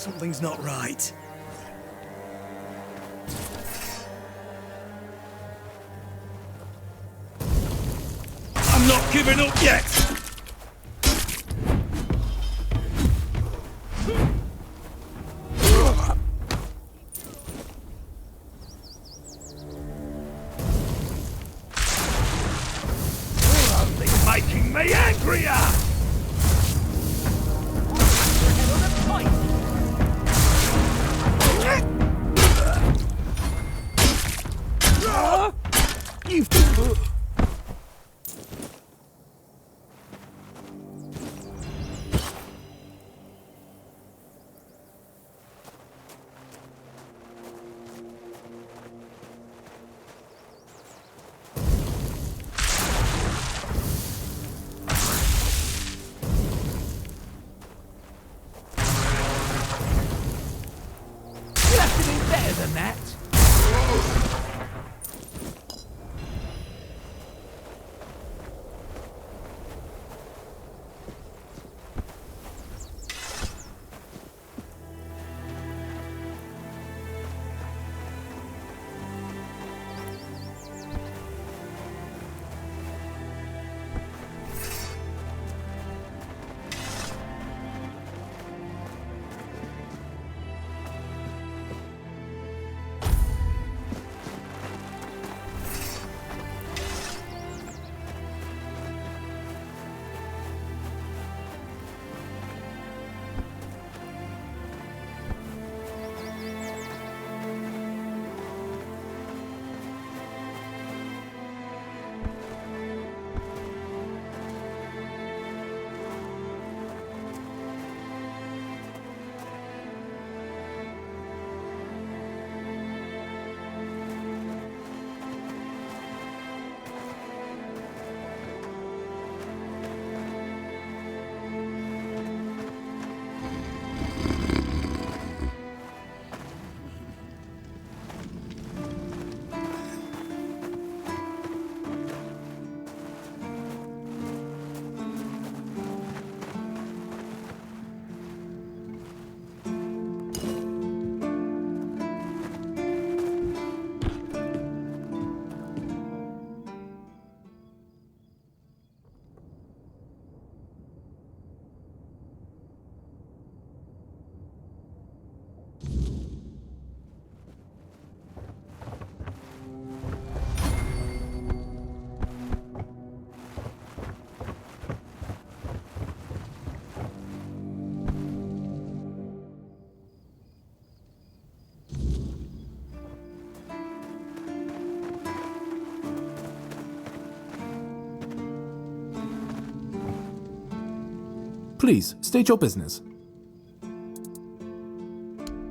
Something's not right. I'm not giving up yet! They're making me angrier! You've... You have to do better than that. Please, state your business.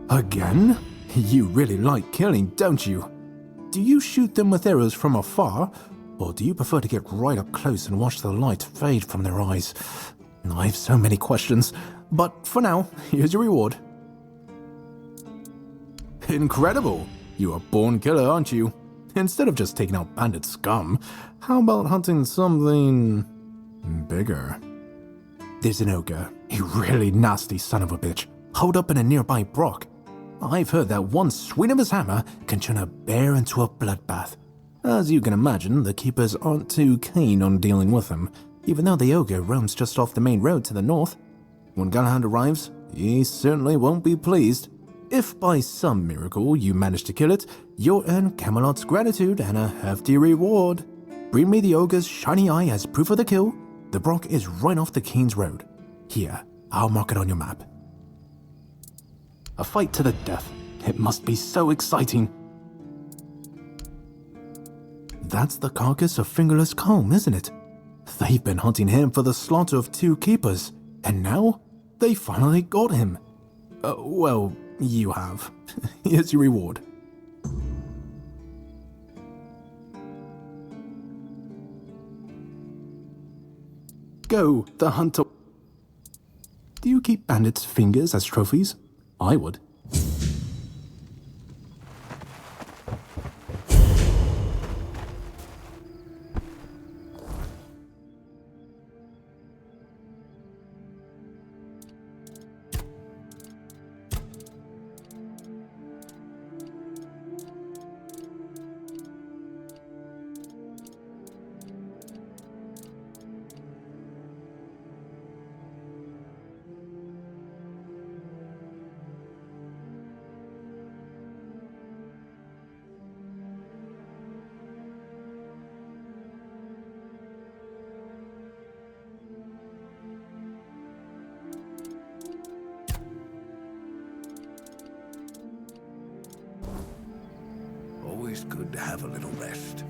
Again? You really like killing, don't you? Do you shoot them with arrows from afar, or do you prefer to get right up close and watch the light fade from their eyes? I have so many questions, but for now, here's your reward. Incredible! You're a born killer, aren't you? Instead of just taking out bandit scum, how about hunting something... bigger? There's an ogre, a really nasty son of a bitch, holed up in a nearby brook. I've heard that one swing of his hammer can turn a bear into a bloodbath. As you can imagine, the keepers aren't too keen on dealing with him, even though the ogre roams just off the main road to the north. When Galahad arrives, he certainly won't be pleased. If by some miracle you manage to kill it, you'll earn Camelot's gratitude and a hefty reward. Bring me the ogre's shiny eye as proof of the kill. The brook is right off the Keen's Road. Here, I'll mark it on your map. A fight to the death. It must be so exciting. That's the carcass of Fingerless Calm, isn't it? They've been hunting him for the slaughter of 2 keepers, and now they finally got him. Well, you have. Here's your reward. Go, the hunter. Do you keep bandits' fingers as trophies? I would. to have a little rest.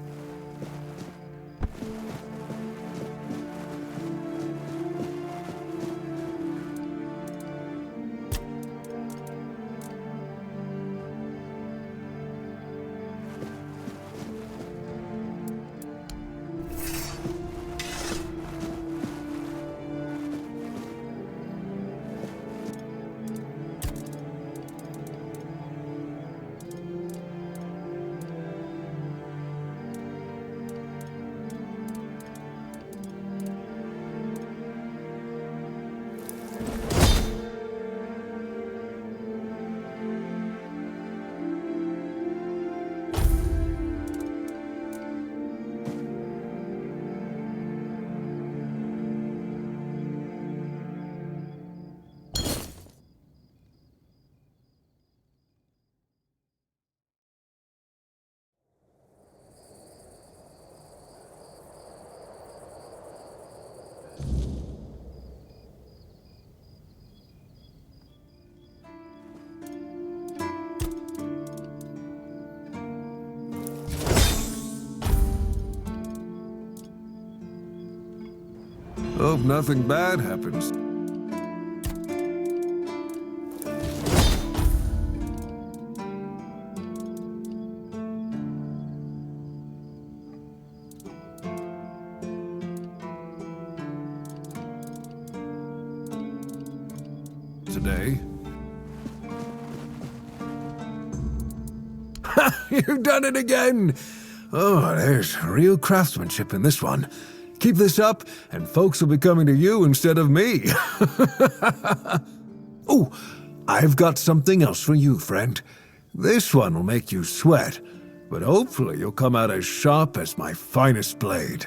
Hope nothing bad happens. Today. You've done it again! Oh, there's real craftsmanship in this one. Keep this up, and folks will be coming to you instead of me. Oh, I've got something else for you, friend. This one will make you sweat, but hopefully you'll come out as sharp as my finest blade.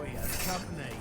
We have company.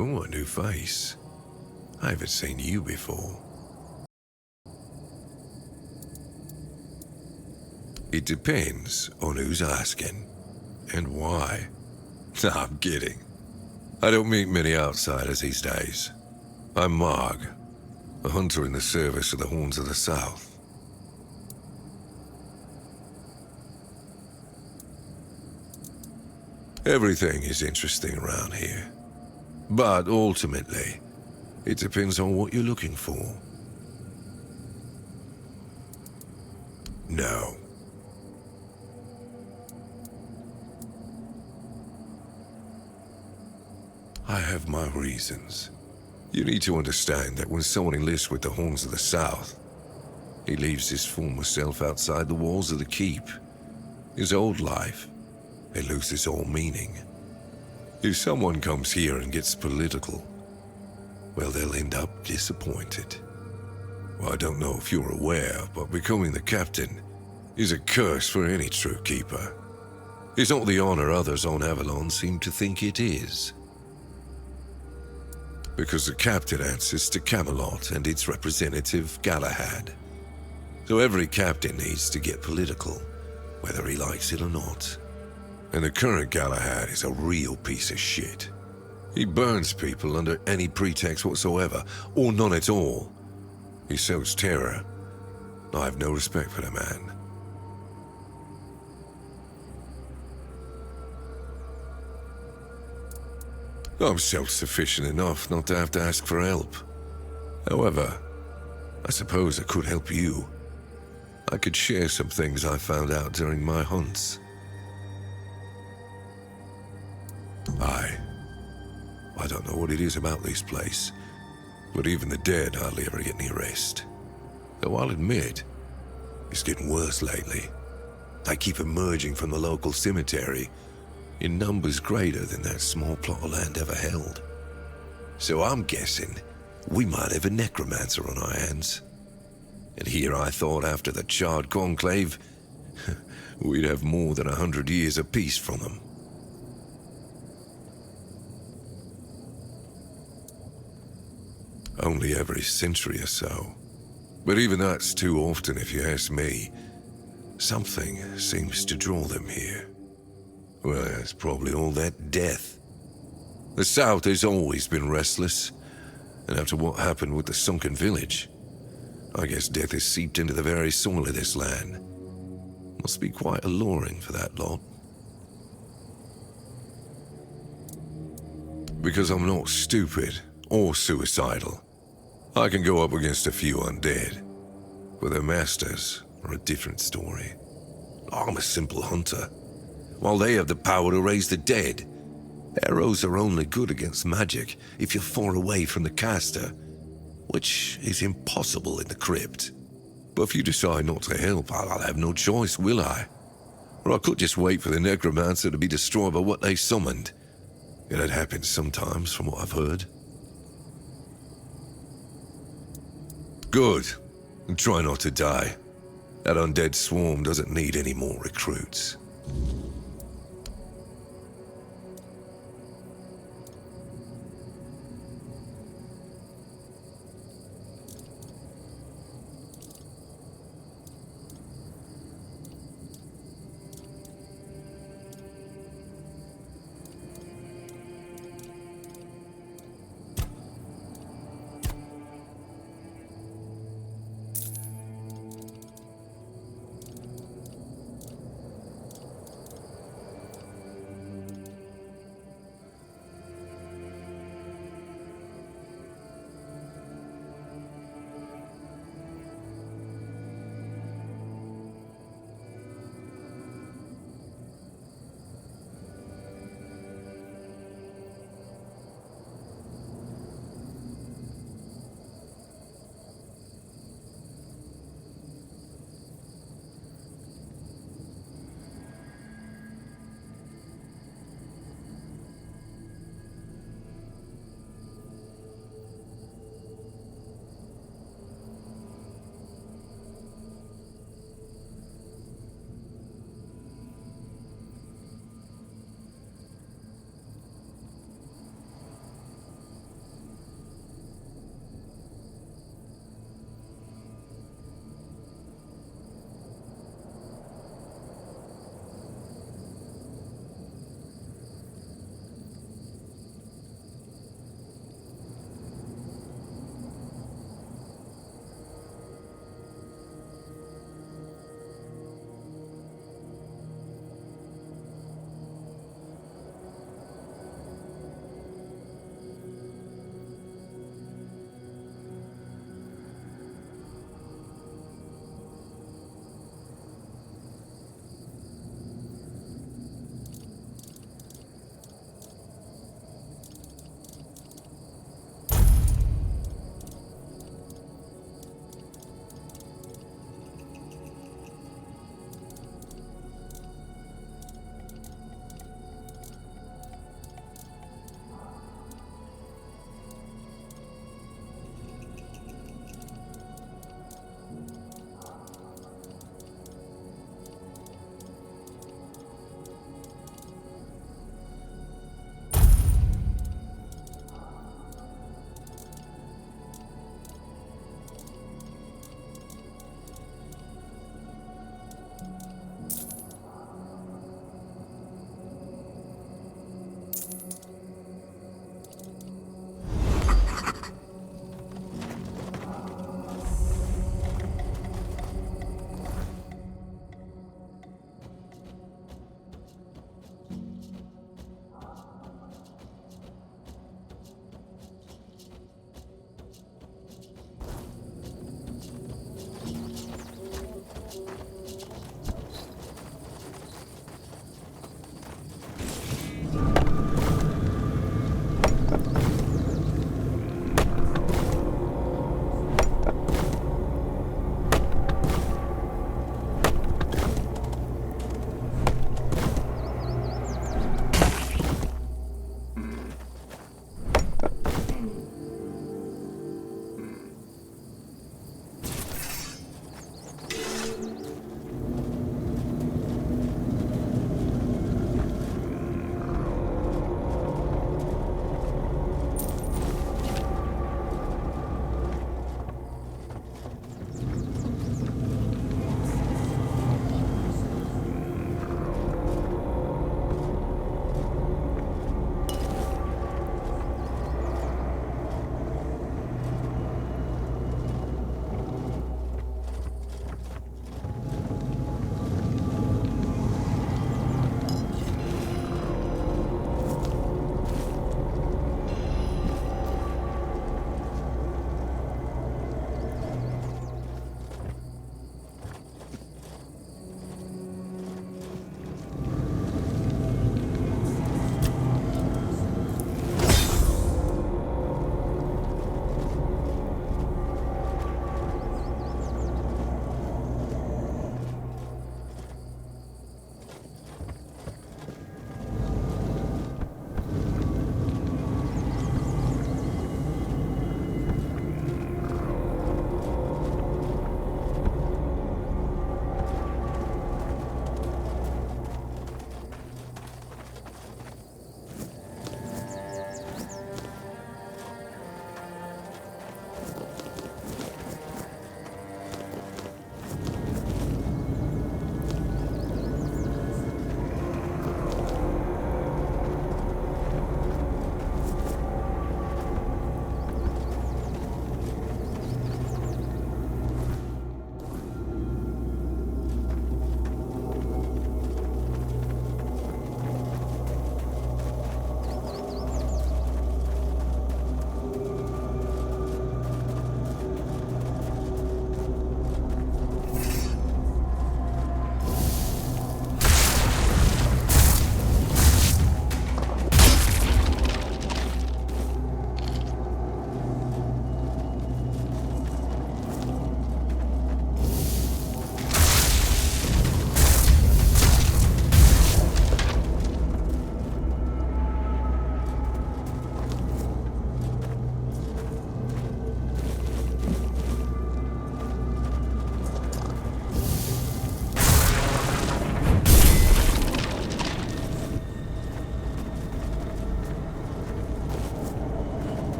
Oh, a new face. I haven't seen you before. It depends on who's asking and why. Nah, I'm kidding. I don't meet many outsiders these days. I'm Marg, a hunter in the service of the Horns of the South. Everything is interesting around here. But ultimately, it depends on what you're looking for. No. I have my reasons. You need to understand that when someone enlists with the Horns of the South, he leaves his former self outside the walls of the keep. His old life, it loses all meaning. If someone comes here and gets political, well, they'll end up disappointed. Well, I don't know if you're aware, but becoming the captain is a curse for any true keeper. It's not the honor others on Avalon seem to think it is. Because the captain answers to Camelot and its representative, Galahad. So every captain needs to get political, whether he likes it or not. And the current Galahad is a real piece of shit. He burns people under any pretext whatsoever, or none at all. He sows terror. I have no respect for the man. I'm self-sufficient enough not to have to ask for help. However, I suppose I could help you. I could share some things I found out during my hunts. I don't know what it is about this place, but even the dead hardly ever get any rest. Though I'll admit, it's getting worse lately. They keep emerging from the local cemetery in numbers greater than that small plot of land ever held. So I'm guessing we might have a necromancer on our hands. And here I thought after the Charred Conclave, we'd have more than 100 years of peace from them. Only every century or so. But even that's too often if you ask me. Something seems to draw them here. Well, it's probably all that death. The South has always been restless, and after what happened with the sunken village, I guess death has seeped into the very soil of this land. Must be quite alluring for that lot. Because I'm not stupid or suicidal, I can go up against a few undead, but their masters are a different story. I'm a simple hunter, while they have the power to raise the dead. Arrows are only good against magic if you're far away from the caster, which is impossible in the crypt. But if you decide not to help, I'll have no choice, will I? Or I could just wait for the necromancer to be destroyed by what they summoned. That happens sometimes, from what I've heard. Good. And try not to die. That undead swarm doesn't need any more recruits.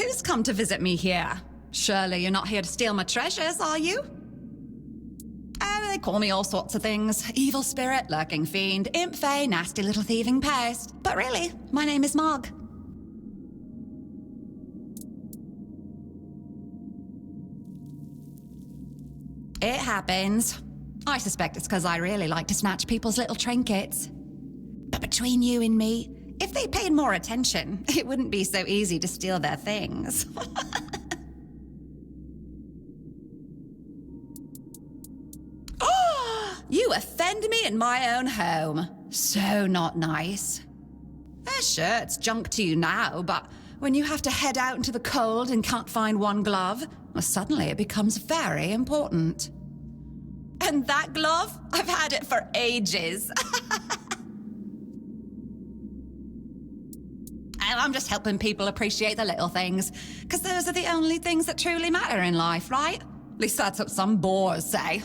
who's come to visit me here? Surely you're not here to steal my treasures, are you? Oh, they call me all sorts of things. Evil spirit, lurking fiend, imp fae, nasty little thieving pest. But really, my name is Mog. It happens. I suspect it's because I really like to snatch people's little trinkets. But between you and me, if they paid more attention, it wouldn't be so easy to steal their things. Oh, you offend me in my own home. So not nice. Sure, it's junk to you now, but when you have to head out into the cold and can't find one glove, well, suddenly it becomes very important. And that glove? I've had it for ages. I'm just helping people appreciate the little things, because those are the only things that truly matter in life, right? At least that's what some bores say.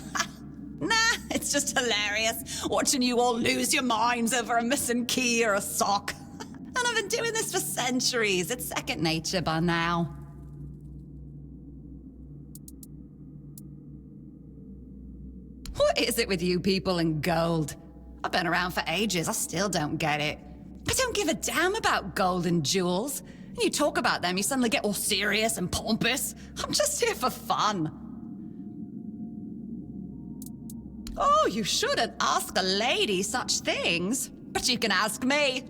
Nah, it's just hilarious, watching you all lose your minds over a missing key or a sock. And I've been doing this for centuries. It's second nature by now. What is it with you people and gold? I've been around for ages, I still don't get it. I don't give a damn about gold and jewels. When you talk about them, you suddenly get all serious and pompous. I'm just here for fun. Oh, you shouldn't ask a lady such things. But you can ask me.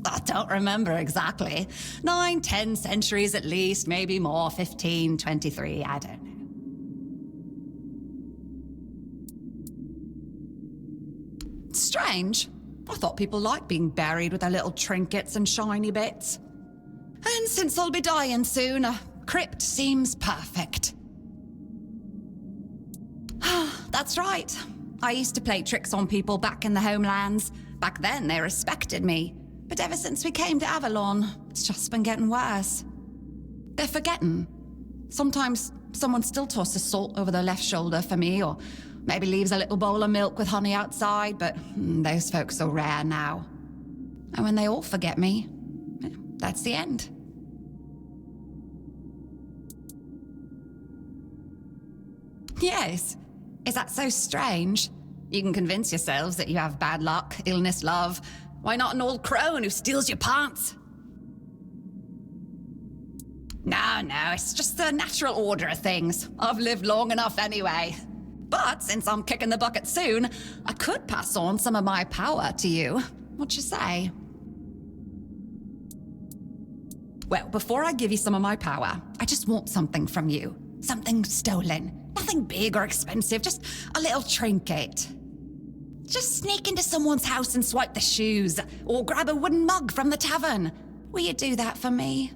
I don't remember exactly. 9, 10 centuries at least, maybe more, 15, 23, I don't know. Strange. I thought people liked being buried with their little trinkets and shiny bits. And since I'll be dying soon, a crypt seems perfect. That's right. I used to play tricks on people back in the homelands. Back then, they respected me. But ever since we came to Avalon, it's just been getting worse. They're forgetting. Sometimes someone still tosses salt over their left shoulder for me, or maybe leaves a little bowl of milk with honey outside, but those folks are rare now. And when they all forget me, that's the end. Yes. Is that so strange? You can convince yourselves that you have bad luck, illness, love. Why not an old crone who steals your pants? No, it's just the natural order of things. I've lived long enough anyway. But since I'm kicking the bucket soon, I could pass on some of my power to you. What you say? Well, before I give you some of my power, I just want something from you. Something stolen. Nothing big or expensive, just a little trinket. Just sneak into someone's house and swipe the shoes, or grab a wooden mug from the tavern. Will you do that for me?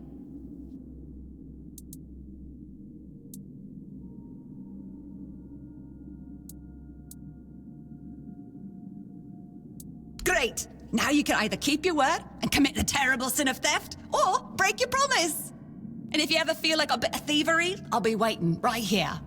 Great! Now you can either keep your word and commit the terrible sin of theft, or break your promise. And if you ever feel like a bit of thievery, I'll be waiting right here.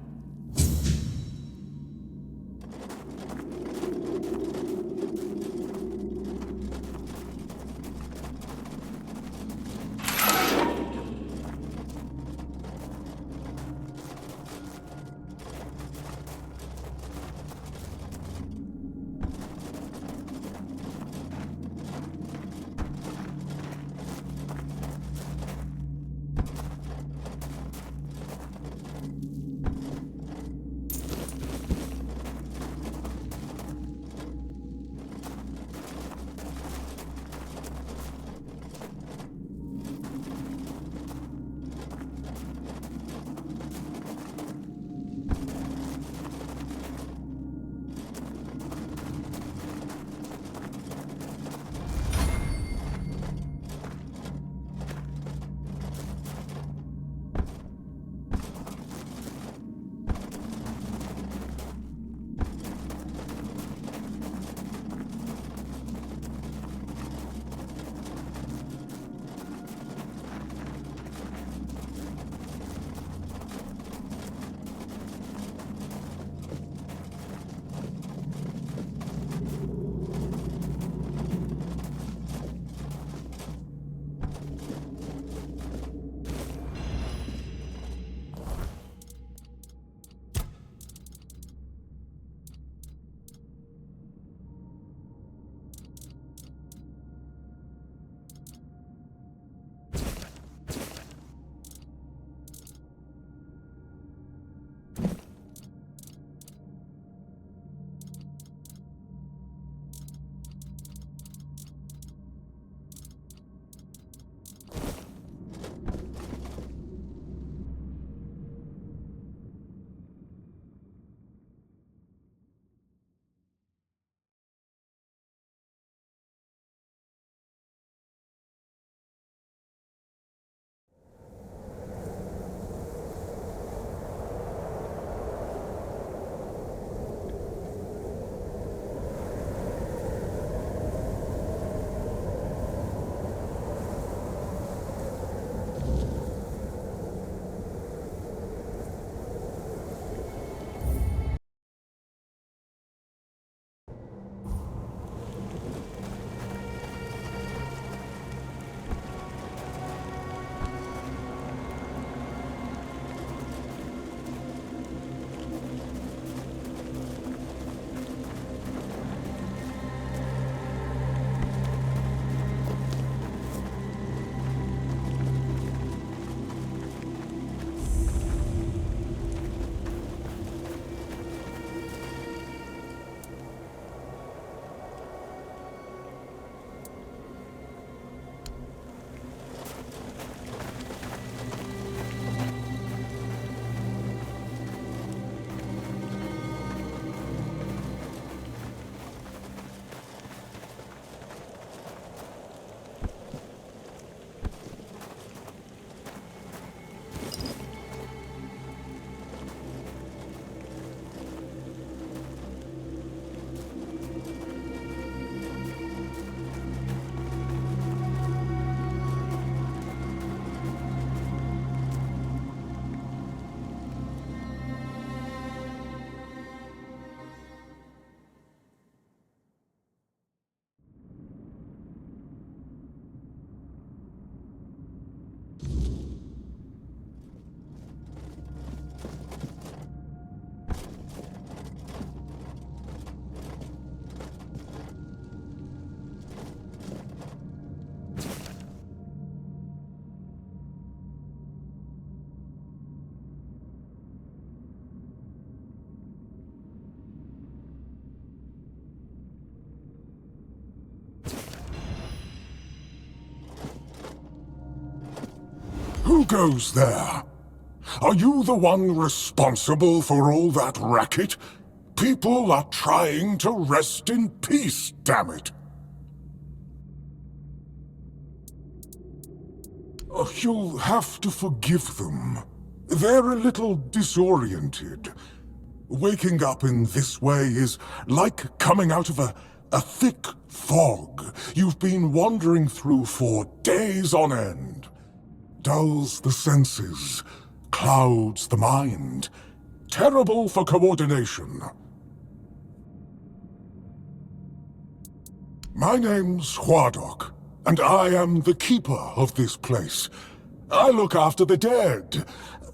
Who goes there? Are you the one responsible for all that racket? People are trying to rest in peace, damn it! Oh, you'll have to forgive them. They're a little disoriented. Waking up in this way is like coming out of a thick fog you've been wandering through for days on end. Dulls the senses, clouds the mind. Terrible for coordination. My name's Huardok, and I am the keeper of this place. I look after the dead,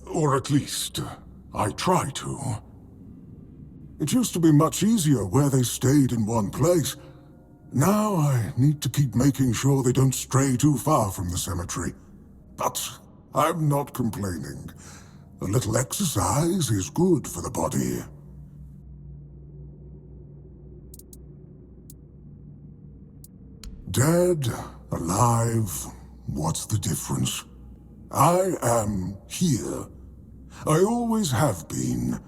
or at least, I try to. It used to be much easier where they stayed in one place. Now I need to keep making sure they don't stray too far from the cemetery. But I'm not complaining. A little exercise is good for the body. Dead, alive, what's the difference? I am here. I always have been,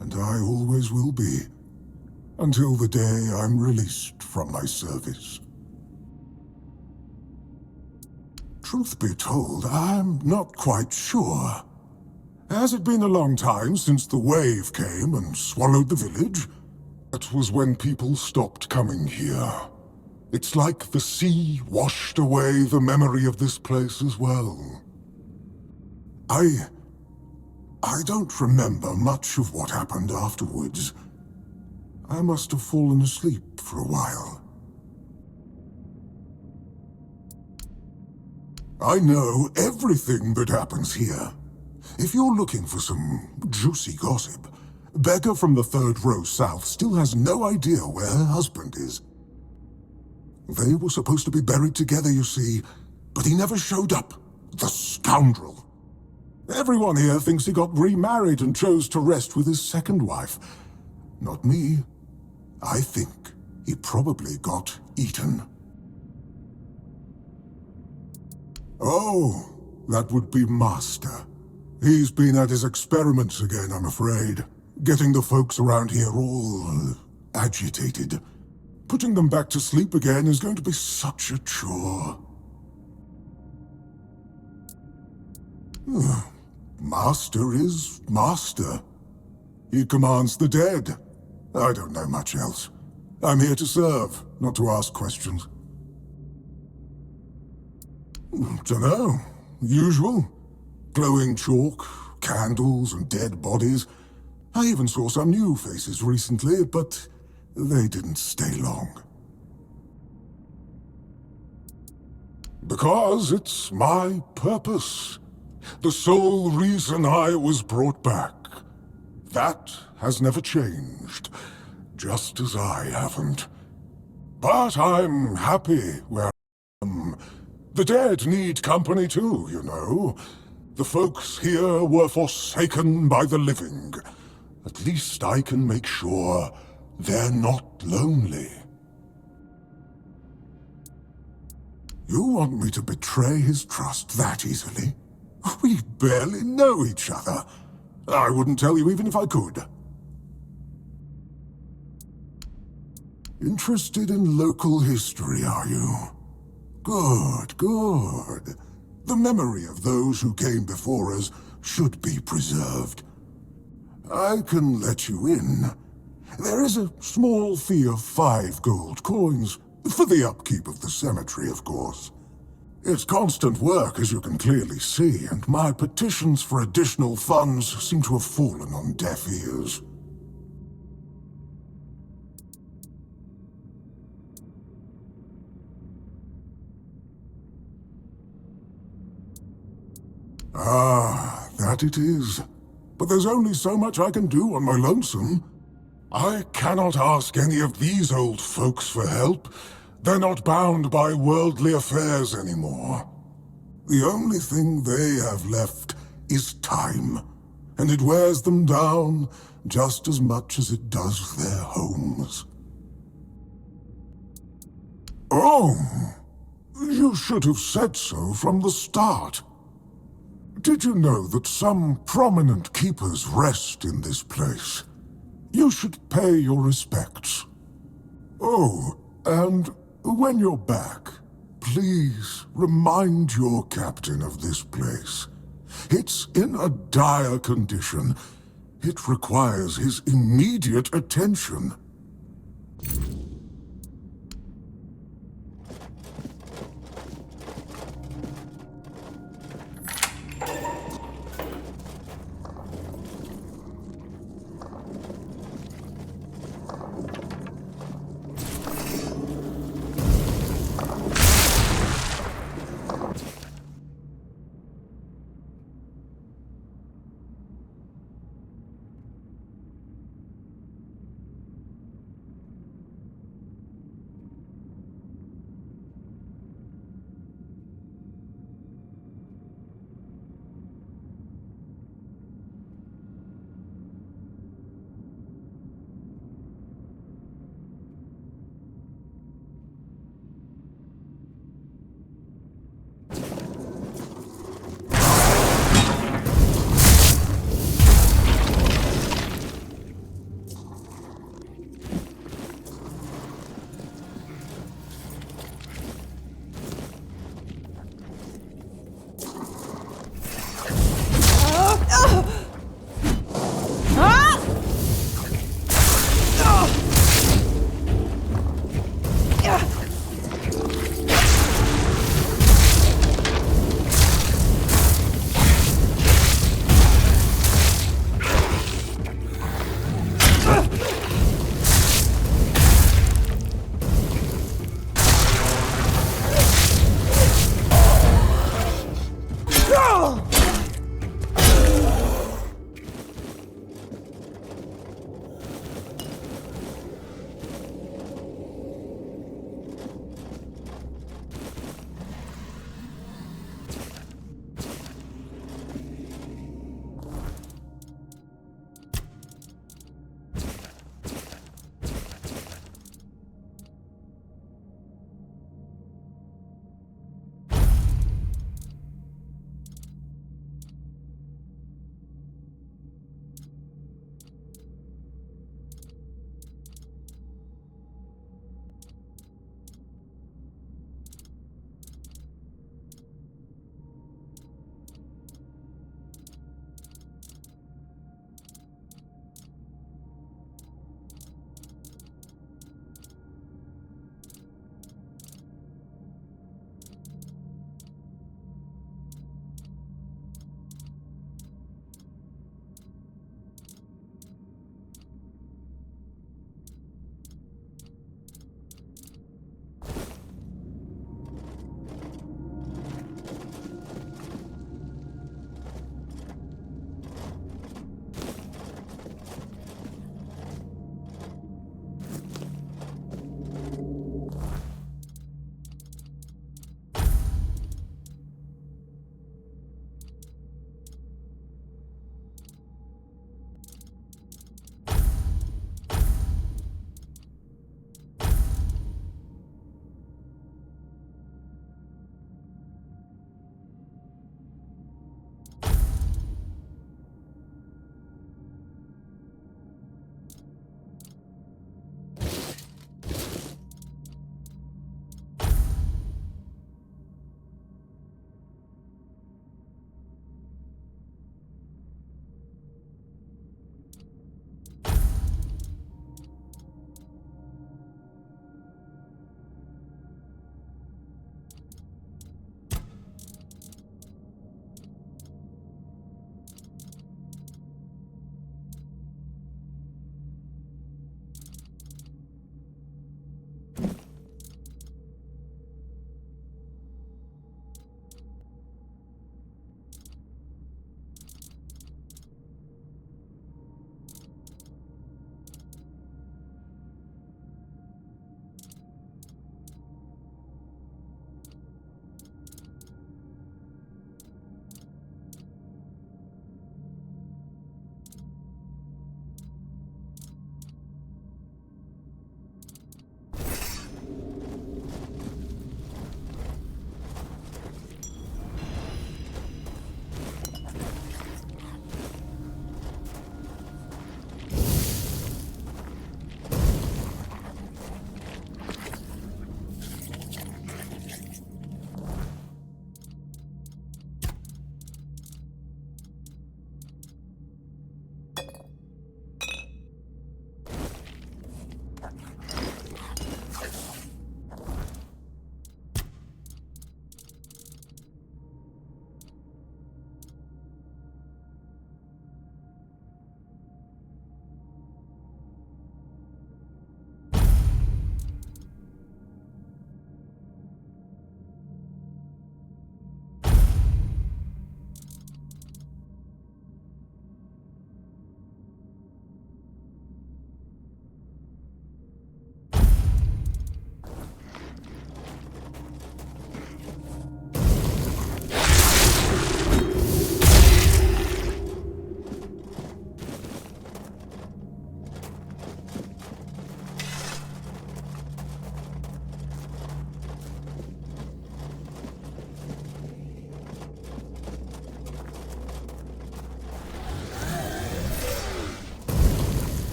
and I always will be, until the day I'm released from my service. Truth be told, I'm not quite sure. Has it been a long time since the wave came and swallowed the village? That was when people stopped coming here. It's like the sea washed away the memory of this place as well. I don't remember much of what happened afterwards. I must have fallen asleep for a while. I know everything that happens here. If you're looking for some juicy gossip, Becca from the third row south still has no idea where her husband is. They were supposed to be buried together, you see, but he never showed up. The scoundrel. Everyone here thinks he got remarried and chose to rest with his second wife. Not me. I think he probably got eaten. Oh, that would be Master. He's been at his experiments again, I'm afraid. Getting the folks around here all agitated. Putting them back to sleep again is going to be such a chore. Master is Master. He commands the dead. I don't know much else. I'm here to serve, not to ask questions. Dunno. Usual. Glowing chalk, candles and dead bodies. I even saw some new faces recently, but they didn't stay long. Because it's my purpose. The sole reason I was brought back. That has never changed, just as I haven't. But I'm happy where I am. The dead need company too, you know. The folks here were forsaken by the living. At least I can make sure they're not lonely. You want me to betray his trust that easily? We barely know each other. I wouldn't tell you even if I could. Interested in local history, are you? Good, good. The memory of those who came before us should be preserved. I can let you in. There is a small fee of 5 gold coins, for the upkeep of the cemetery, of course. It's constant work, as you can clearly see, and my petitions for additional funds seem to have fallen on deaf ears. Ah, that it is. But there's only so much I can do on my lonesome. I cannot ask any of these old folks for help. They're not bound by worldly affairs anymore. The only thing they have left is time, and it wears them down just as much as it does their homes. Oh, you should have said so from the start. Did you know that some prominent keepers rest in this place? You should pay your respects. Oh, and when you're back, please remind your captain of this place. It's in a dire condition. It requires his immediate attention.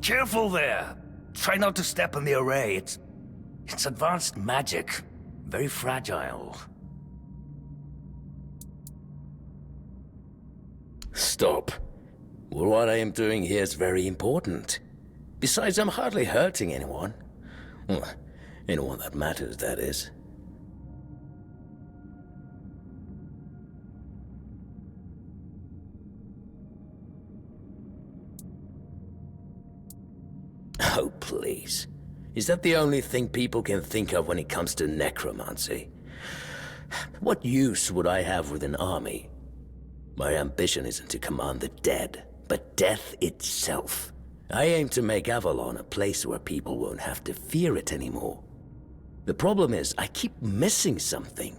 Careful there! Try not to step on the array. It's advanced magic. Very fragile. Stop. Well, what I am doing here is very important. Besides, I'm hardly hurting anyone. Well, anyone that matters, that is. Oh, please. Is that the only thing people can think of when it comes to necromancy? What use would I have with an army? My ambition isn't to command the dead, but death itself. I aim to make Avalon a place where people won't have to fear it anymore. The problem is, I keep missing something.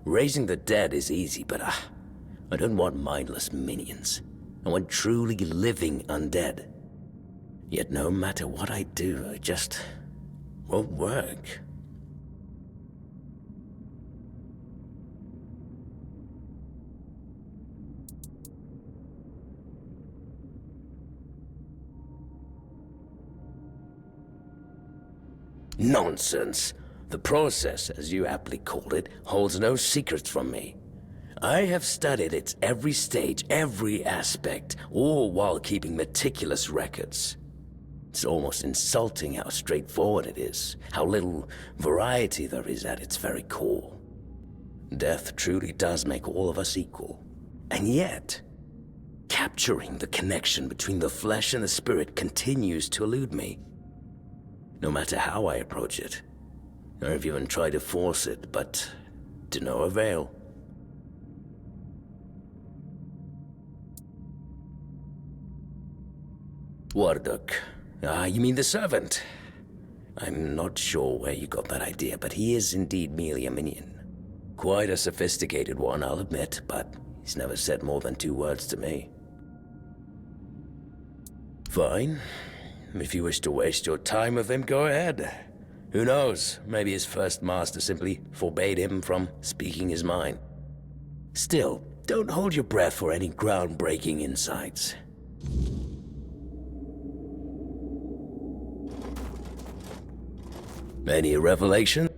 Raising the dead is easy, but I don't want mindless minions. I want truly living undead. Yet no matter what I do, it just won't work. Nonsense. The process, as you aptly called it, holds no secrets from me. I have studied its every stage, every aspect, all while keeping meticulous records. It's almost insulting how straightforward it is, how little variety there is at its very core. Death truly does make all of us equal. And yet, capturing the connection between the flesh and the spirit continues to elude me. No matter how I approach it. I've even tried to force it, but to no avail. Warduk. You mean the servant? I'm not sure where you got that idea, but he is indeed merely a minion. Quite a sophisticated one, I'll admit, but he's never said more than 2 words to me. Fine. If you wish to waste your time with him, go ahead. Who knows, maybe his first master simply forbade him from speaking his mind. Still, don't hold your breath for any groundbreaking insights. Any revelation?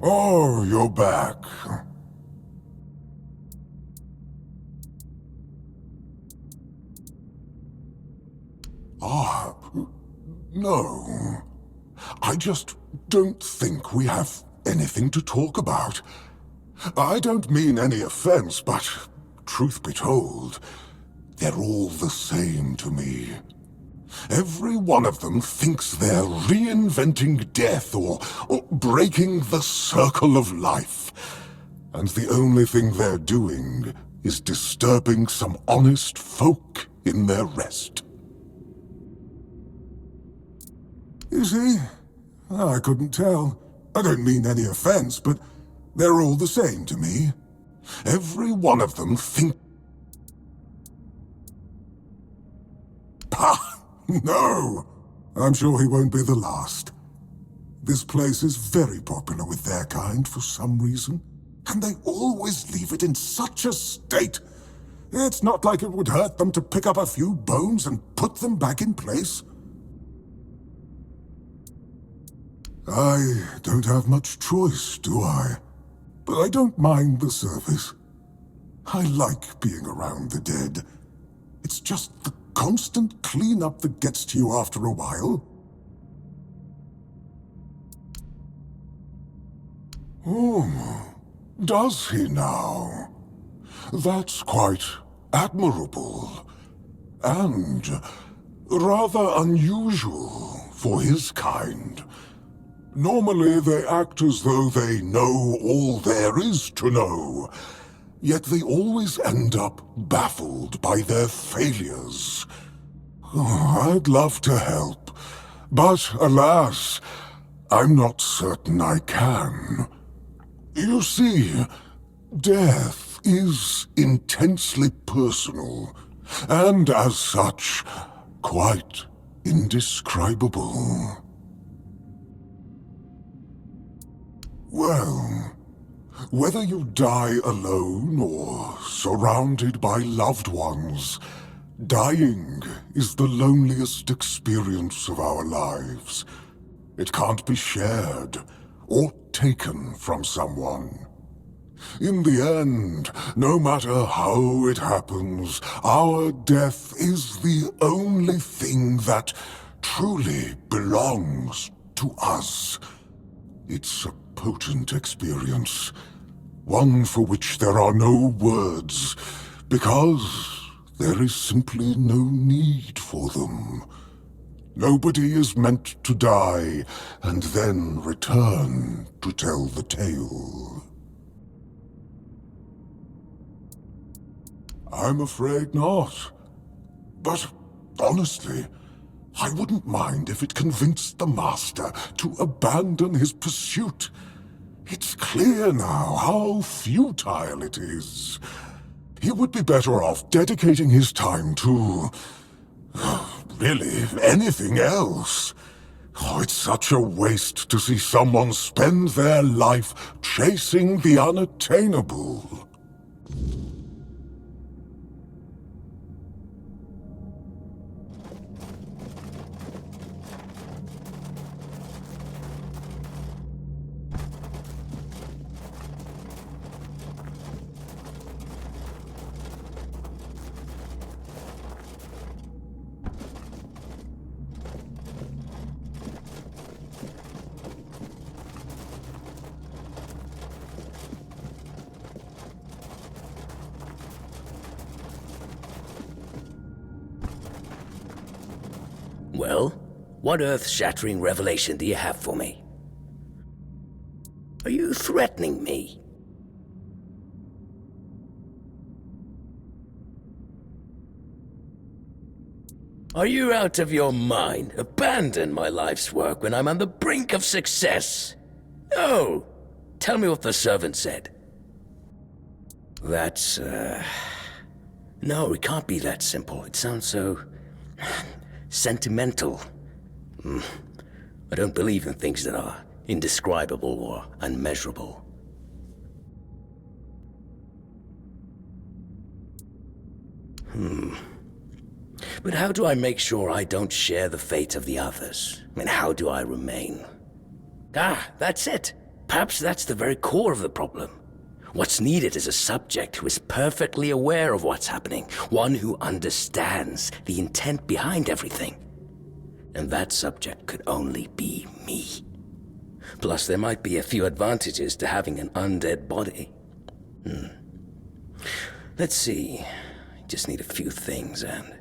Oh, you're back. No. I just don't think we have anything to talk about. I don't mean any offense, but truth be told, they're all the same to me. Every one of them thinks they're reinventing death or breaking the circle of life. And the only thing they're doing is disturbing some honest folk in their rest. You see? I couldn't tell. I don't mean any offense, but they're all the same to me. Every one of them thinks... No! I'm sure he won't be the last. This place is very popular with their kind for some reason, and they always leave it in such a state. It's not like it would hurt them to pick up a few bones and put them back in place. I don't have much choice, do I? But I don't mind the service. I like being around the dead. It's just the constant cleanup that gets to you after a while. Oh, does he now? That's quite admirable. And rather unusual for his kind. Normally they act as though they know all there is to know, yet they always end up baffled by their failures. Oh, I'd love to help, but alas, I'm not certain I can. You see, death is intensely personal, and as such, quite indescribable. Well, whether you die alone or surrounded by loved ones, dying is the loneliest experience of our lives. It can't be shared or taken from someone. In the end, no matter how it happens, our death is the only thing that truly belongs to us. It's a potent experience, one for which there are no words, because there is simply no need for them. Nobody is meant to die and then return to tell the tale. I'm afraid not. But honestly, I wouldn't mind if it convinced the Master to abandon his pursuit. It's clear now how futile it is. He would be better off dedicating his time to really anything else. Oh, it's such a waste to see someone spend their life chasing the unattainable. Well, what earth-shattering revelation do you have for me? Are you threatening me? Are you out of your mind? Abandon my life's work when I'm on the brink of success? No! Tell me what the servant said. That's, No, it can't be that simple. It sounds so sentimental. I don't believe in things that are indescribable or unmeasurable. But how do I make sure I don't share the fate of the others? I mean, how do I remain? That's it. Perhaps that's the very core of the problem. What's needed is a subject who is perfectly aware of what's happening, one who understands the intent behind everything. And that subject could only be me. Plus, there might be a few advantages to having an undead body. Let's see. I just need a few things and...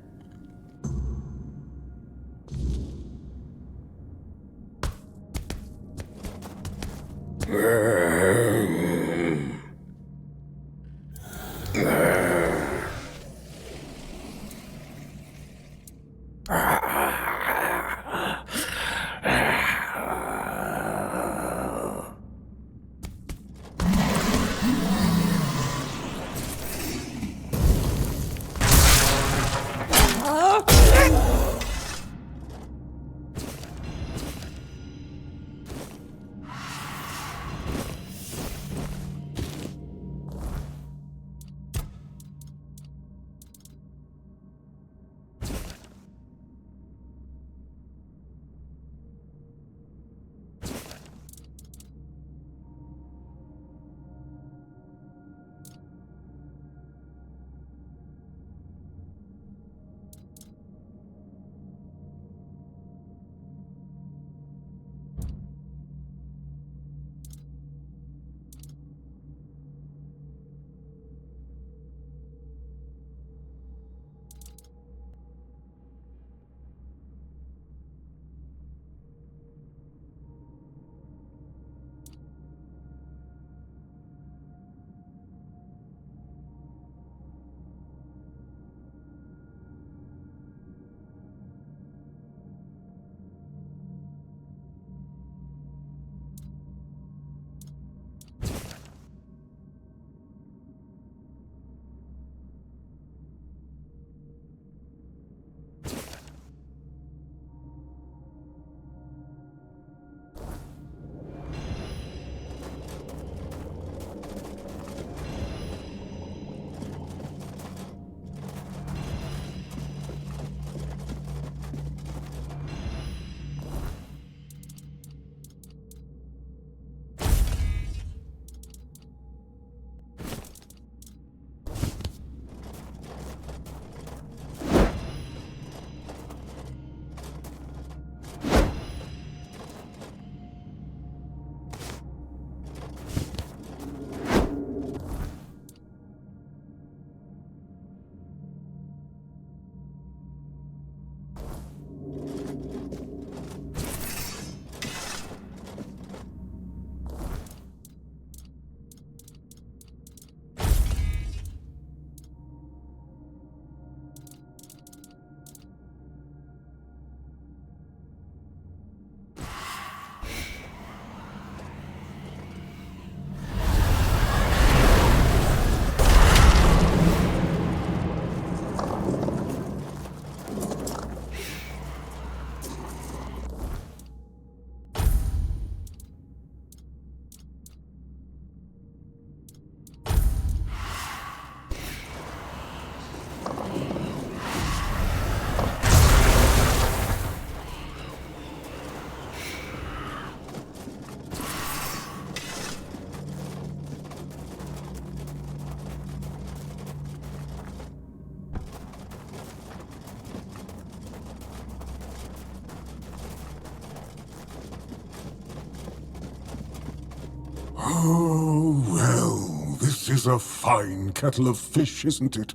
is a fine kettle of fish, isn't it?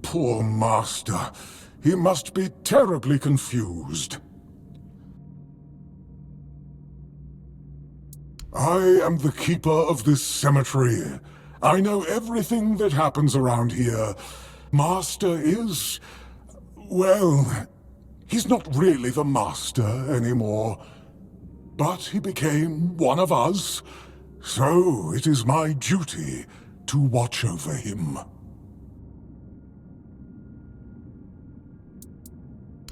Poor master. He must be terribly confused. I am the keeper of this cemetery. I know everything that happens around here. Master is... well, he's not really the master anymore. But he became one of us, so it is my duty to watch over him.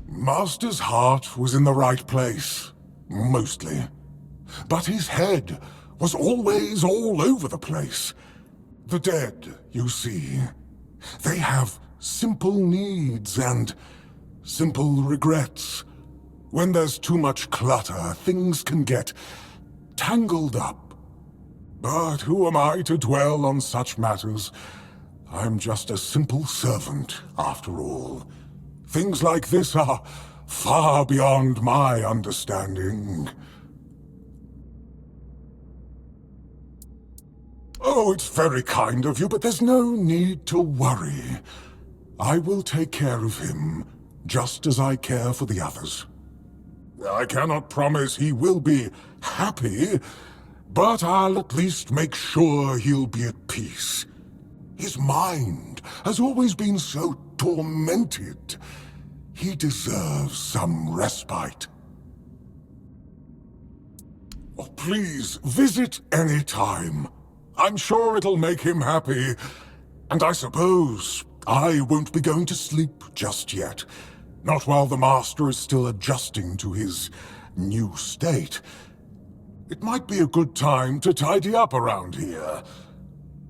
Master's heart was in the right place, mostly. But his head was always all over the place. The dead, you see, they have simple needs and simple regrets. When there's too much clutter, things can get tangled up. But who am I to dwell on such matters? I'm just a simple servant, after all. Things like this are far beyond my understanding. Oh, it's very kind of you, but there's no need to worry. I will take care of him, just as I care for the others. I cannot promise he will be happy, but I'll at least make sure he'll be at peace. His mind has always been so tormented. He deserves some respite. Oh, please, visit any time. I'm sure it'll make him happy. And I suppose I won't be going to sleep just yet. Not while the Master is still adjusting to his new state. It might be a good time to tidy up around here.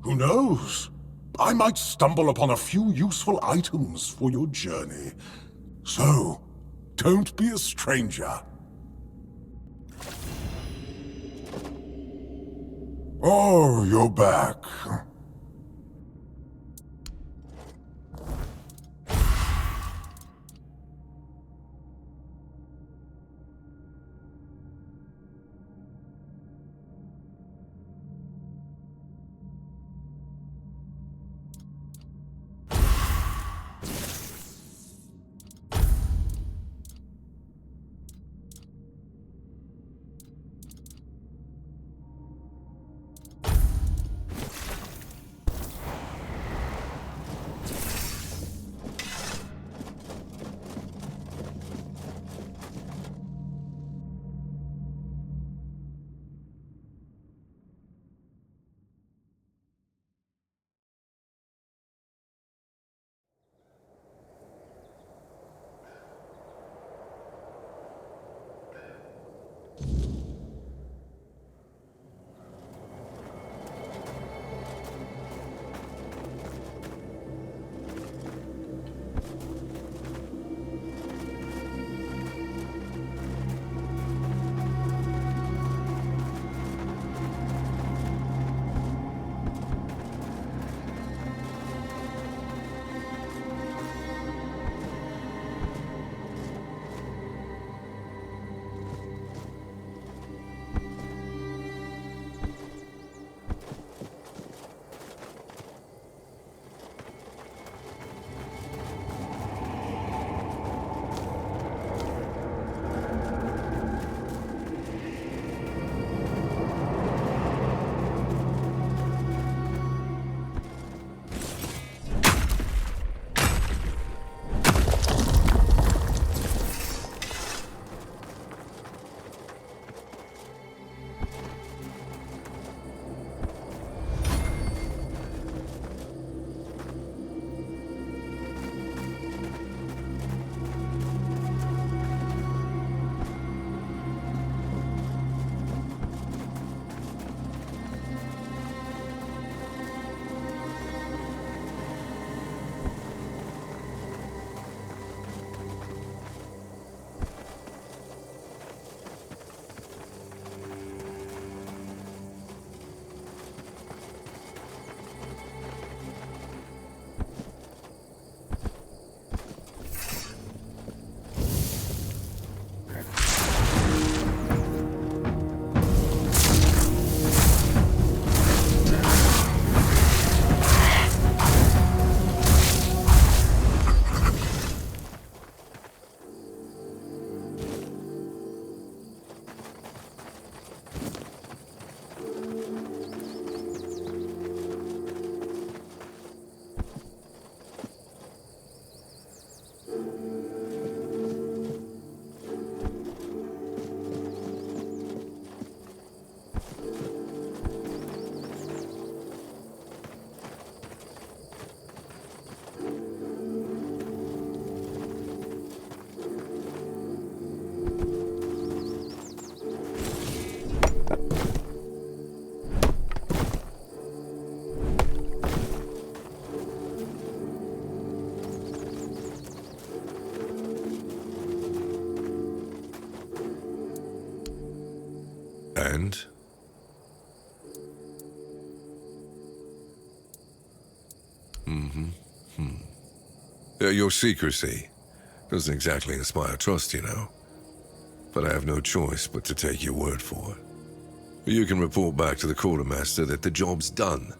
Who knows? I might stumble upon a few useful items for your journey. So, don't be a stranger. Oh, you're back. And? Your secrecy doesn't exactly inspire trust, you know. But I have no choice but to take your word for it. You can report back to the quartermaster that the job's done.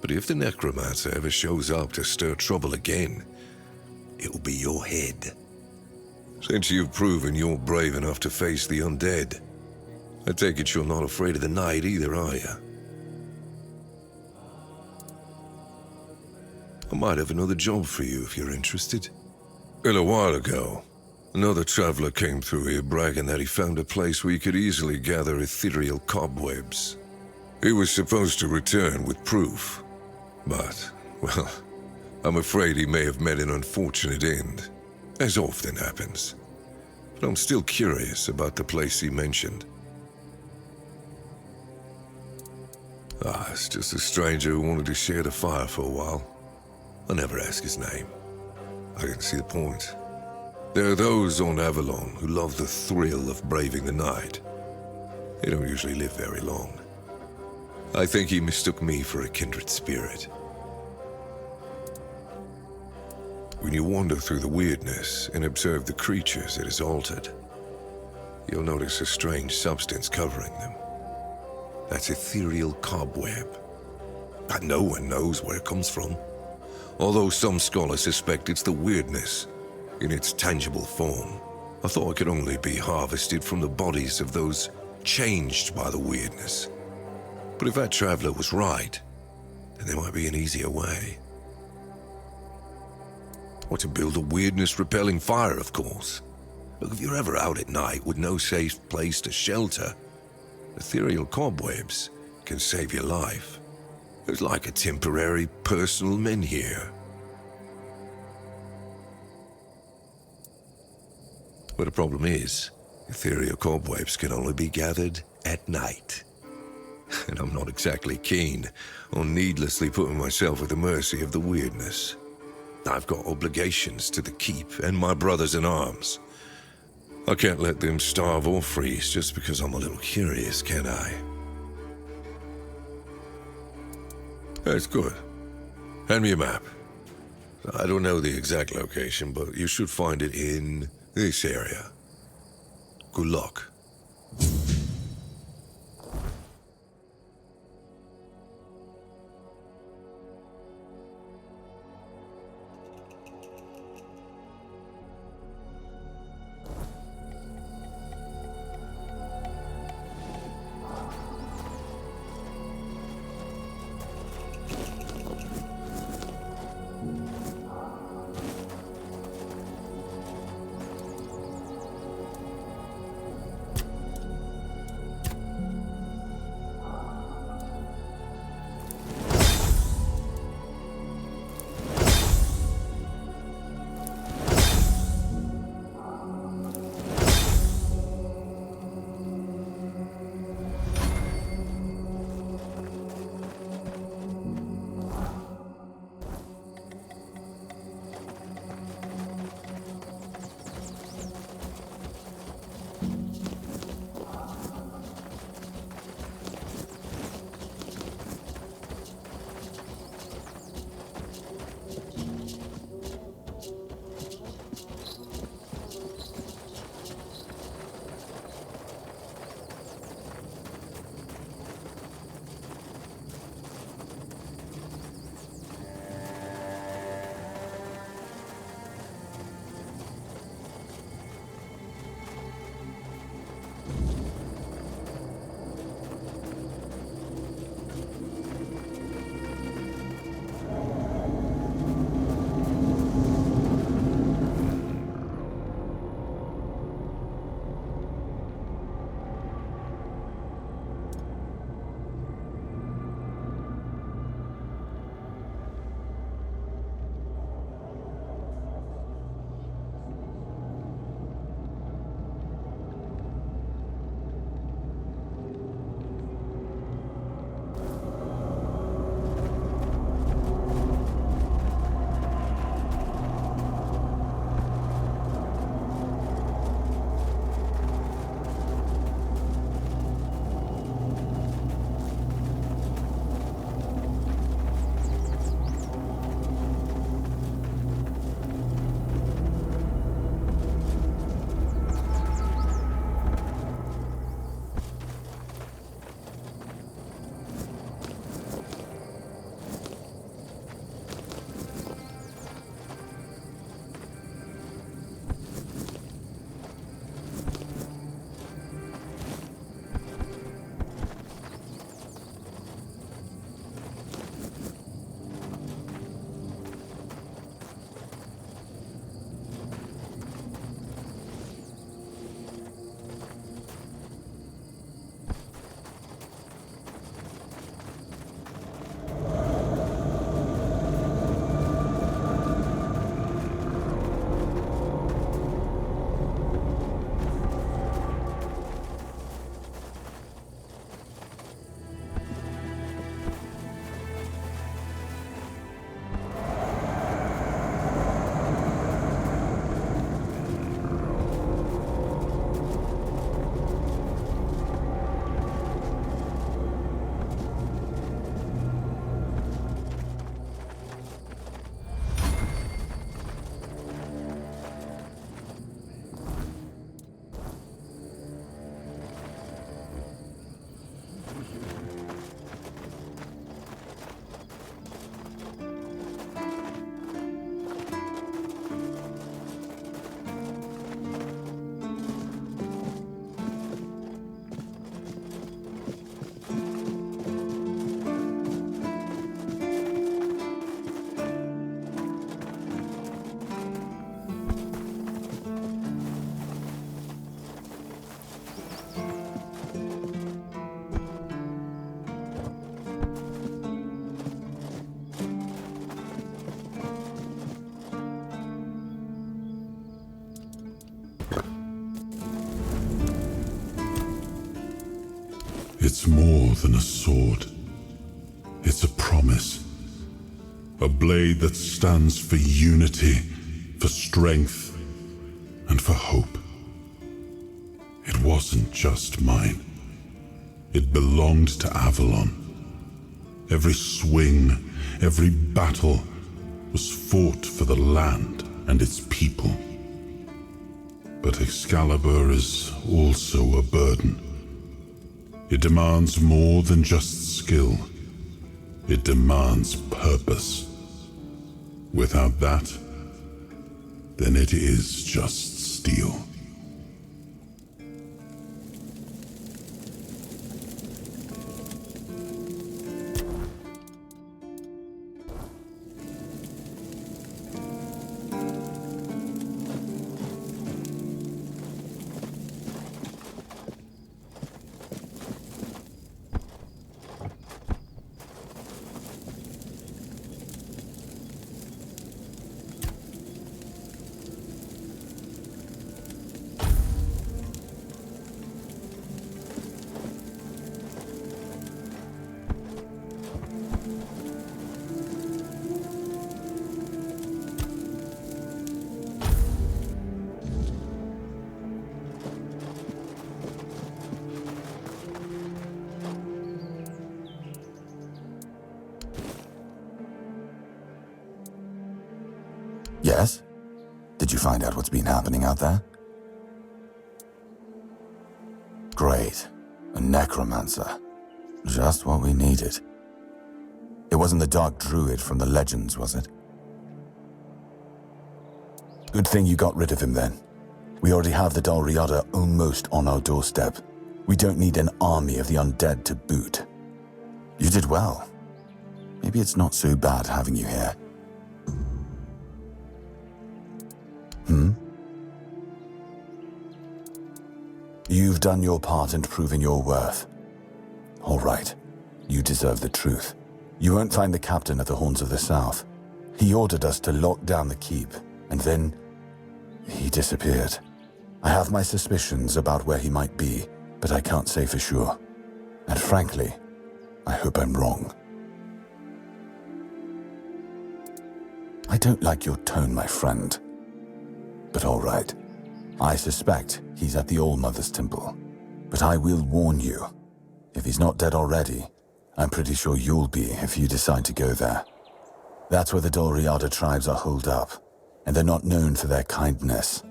But if the necromancer ever shows up to stir trouble again, it'll be your head. Since you've proven you're brave enough to face the undead, I take it you're not afraid of the night either, are you? I might have another job for you if you're interested. A little while ago, another traveler came through here bragging that he found a place where you could easily gather ethereal cobwebs. He was supposed to return with proof, but, well, I'm afraid he may have met an unfortunate end, as often happens. But I'm still curious about the place he mentioned. It's just a stranger who wanted to share the fire for a while. I never ask his name. I didn't see the point. There are those on Avalon who love the thrill of braving the night. They don't usually live very long. I think he mistook me for a kindred spirit. When you wander through the weirdness and observe the creatures it has altered, you'll notice a strange substance covering them. That's ethereal cobweb. But no one knows where it comes from. Although some scholars suspect it's the weirdness in its tangible form. I thought it could only be harvested from the bodies of those changed by the weirdness. But if that traveler was right, then there might be an easier way. Or to build a weirdness-repelling fire, of course. Look, if you're ever out at night with no safe place to shelter, ethereal cobwebs can save your life. It's like a temporary personal menhir. But the problem is, ethereal cobwebs can only be gathered at night. And I'm not exactly keen on needlessly putting myself at the mercy of the weirdness. I've got obligations to the keep and my brothers in arms. I can't let them starve or freeze just because I'm a little curious, can I? That's good. Hand me a map. I don't know the exact location, but you should find it in this area. Good luck. It's more than a sword. It's a promise. A blade that stands for unity, for strength, and for hope. It wasn't just mine. It belonged to Avalon. Every swing, every battle was fought for the land and its people. But Excalibur is also a burden. It demands more than just skill. It demands purpose. Without that, then it is just steel. Yes? Did you find out what's been happening out there? Great. A necromancer. Just what we needed. It wasn't the dark druid from the legends, was it? Good thing you got rid of him then. We already have the Dalriada almost on our doorstep. We don't need an army of the undead to boot. You did well. Maybe it's not so bad having you here. You've done your part and proven your worth. All right, you deserve the truth. You won't find the captain at the Horns of the South. He ordered us to lock down the keep, and then he disappeared. I have my suspicions about where he might be, but I can't say for sure. And frankly, I hope I'm wrong. I don't like your tone, my friend. But all right. I suspect he's at the All-Mother's Temple. But I will warn you. If he's not dead already, I'm pretty sure you'll be if you decide to go there. That's where the Dalriada tribes are holed up, and they're not known for their kindness.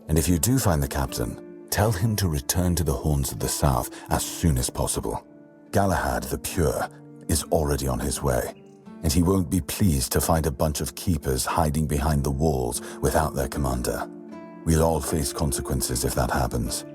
And if you do find the captain, tell him to return to the Horns of the South as soon as possible. Galahad the Pure is already on his way, and he won't be pleased to find a bunch of keepers hiding behind the walls without their commander. We'll all face consequences if that happens.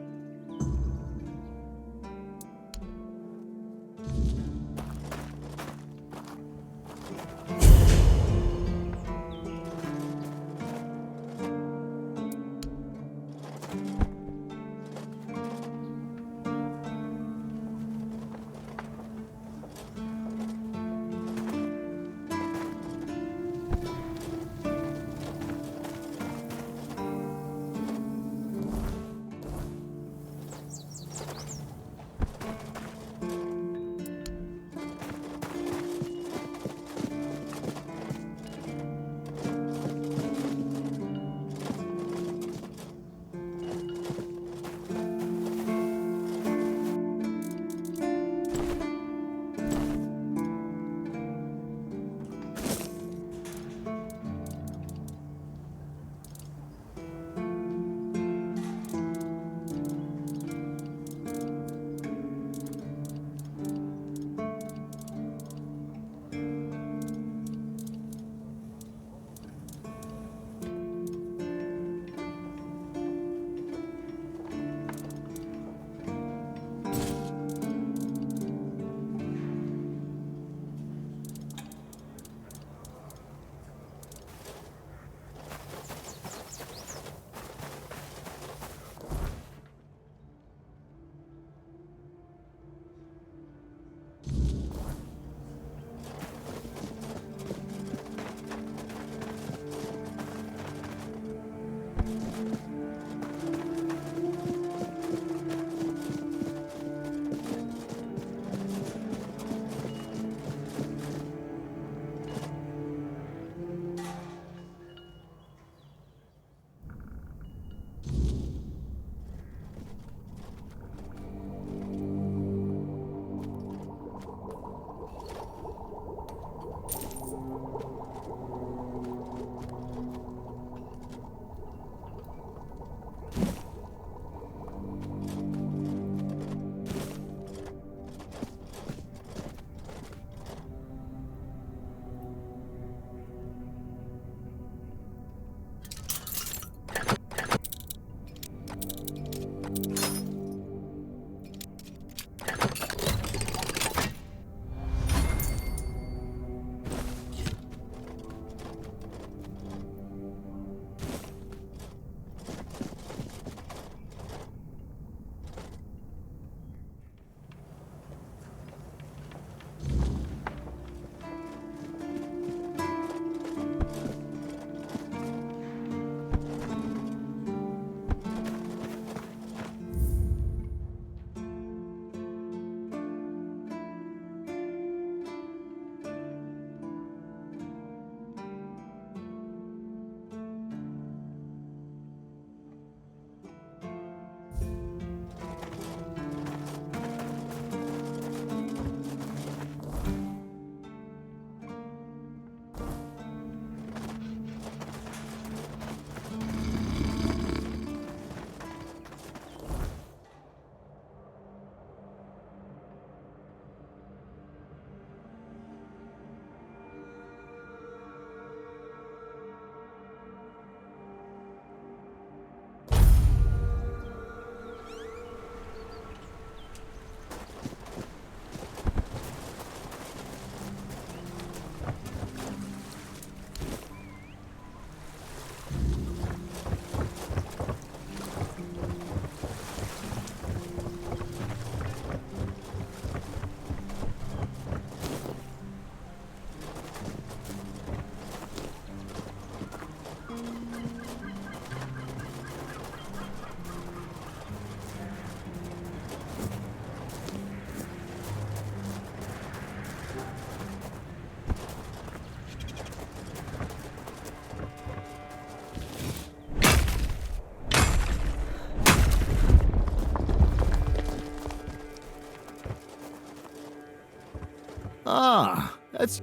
Ah, it's...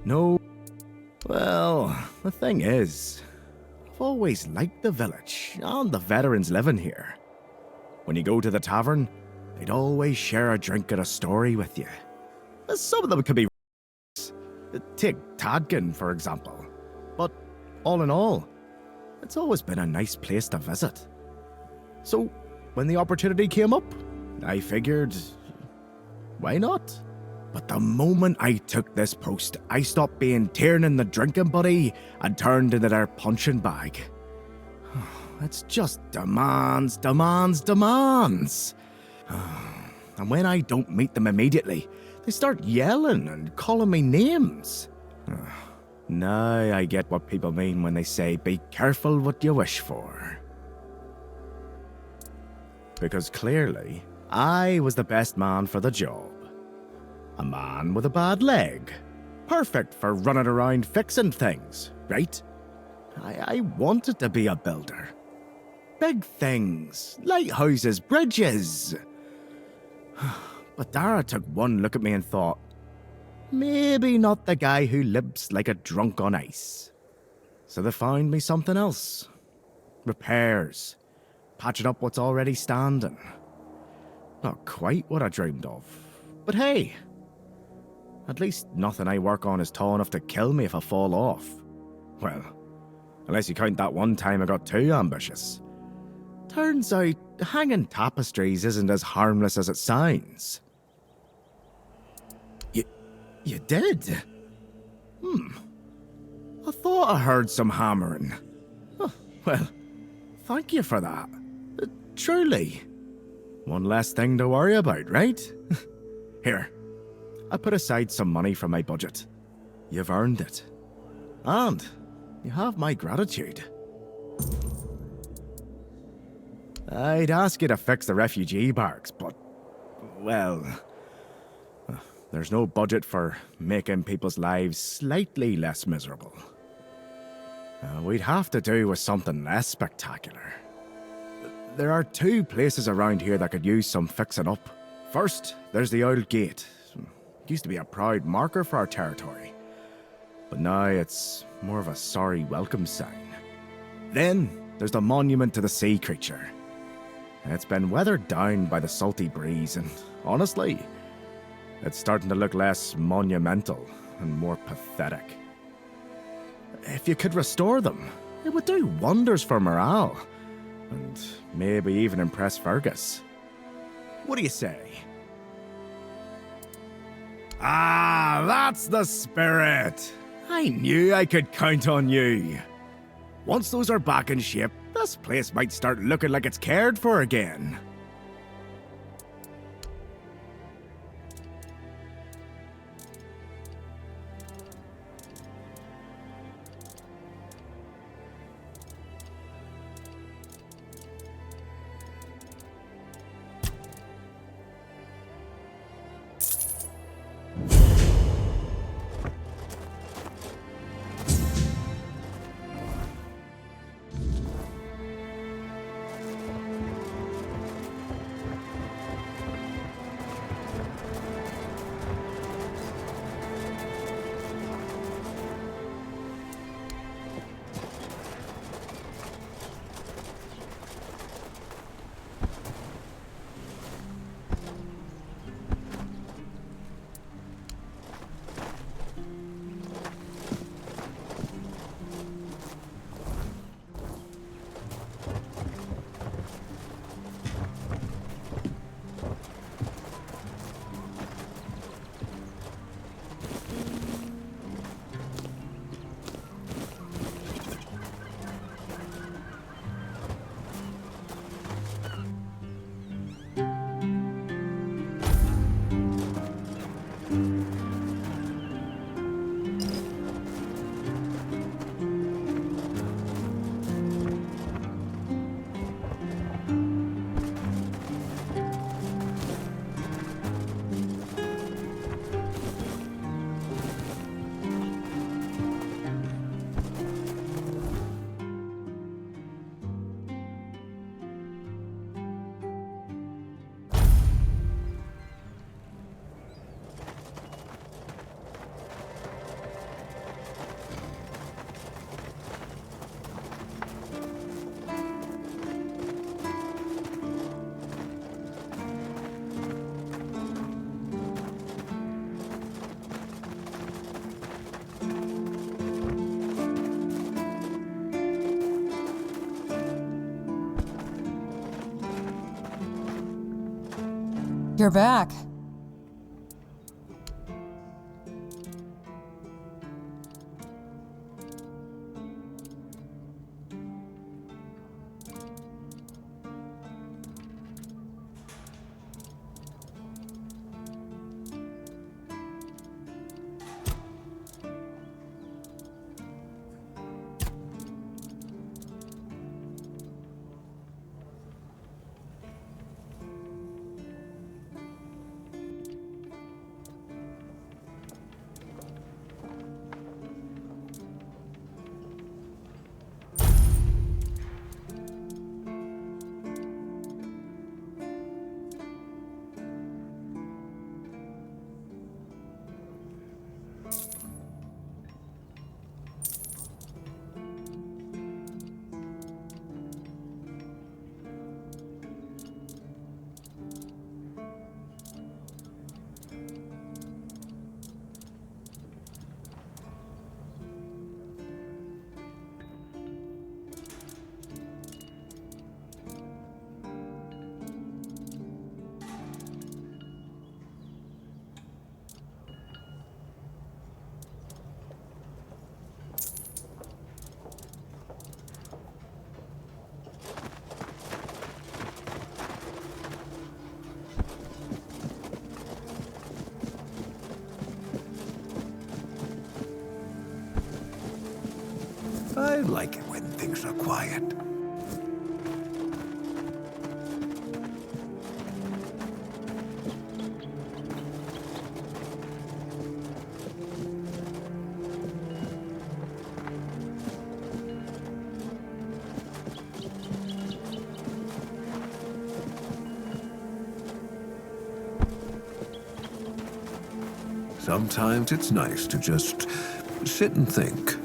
No. Well, the thing is, I've always liked the village and the veterans living here. When you go to the tavern, they'd always share a drink and a story with you. Some of them could be... Take Tadkin, for example. But all in all, it's always been a nice place to visit. So, when the opportunity came up, I figured, why not? But the moment I took this post, I stopped being Tiernan the drinking buddy and turned into their punching bag. It's just demands, demands, demands. And when I don't meet them immediately, they start yelling and calling me names. Now I get what people mean when they say, be careful what you wish for. Because clearly, I was the best man for the job. A man with a bad leg. Perfect for running around fixing things, right? I wanted to be a builder. Big things, lighthouses, bridges. But Dara took one look at me and thought, maybe not the guy who lives like a drunk on ice. So they found me something else. Repairs. Patching up what's already standing. Not quite what I dreamed of. But hey, at least nothing I work on is tall enough to kill me if I fall off. Well, unless you count that one time I got too ambitious. Turns out, hanging tapestries isn't as harmless as it sounds. You did? I thought I heard some hammering. Oh, well, thank you for that. Truly. One less thing to worry about, right? Here, I put aside some money from my budget. You've earned it. And you have my gratitude. I'd ask you to fix the refugee barracks, but, well, there's no budget for making people's lives slightly less miserable. We'd have to do with something less spectacular. There are two places around here that could use some fixing up. First, there's the old gate. It used to be a proud marker for our territory, but now it's more of a sorry welcome sign. Then, there's the monument to the sea creature. It's been weathered down by the salty breeze, and honestly, it's starting to look less monumental and more pathetic. If you could restore them, it would do wonders for morale, and maybe even impress Fergus. What do you say? Ah, that's the spirit! I knew I could count on you. Once those are back in shape, this place might start looking like it's cared for again. You're back. I like it when things are quiet. Sometimes it's nice to just sit and think.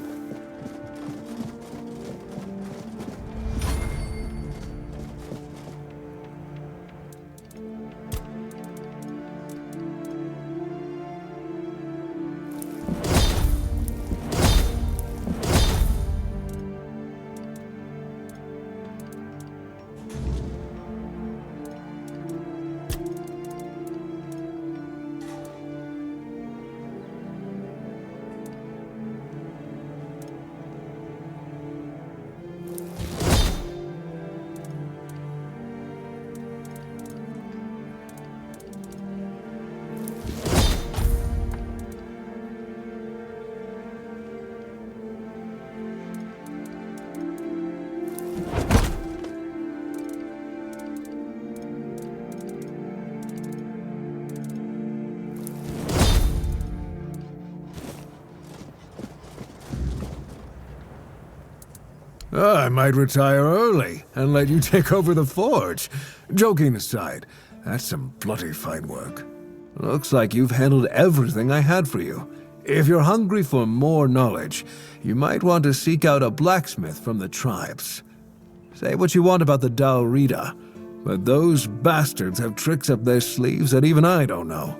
I might retire early and let you take over the forge. Joking aside, that's some bloody fine work. Looks like you've handled everything I had for you. If you're hungry for more knowledge, you might want to seek out a blacksmith from the tribes. Say what you want about the Dalrita, but those bastards have tricks up their sleeves that even I don't know.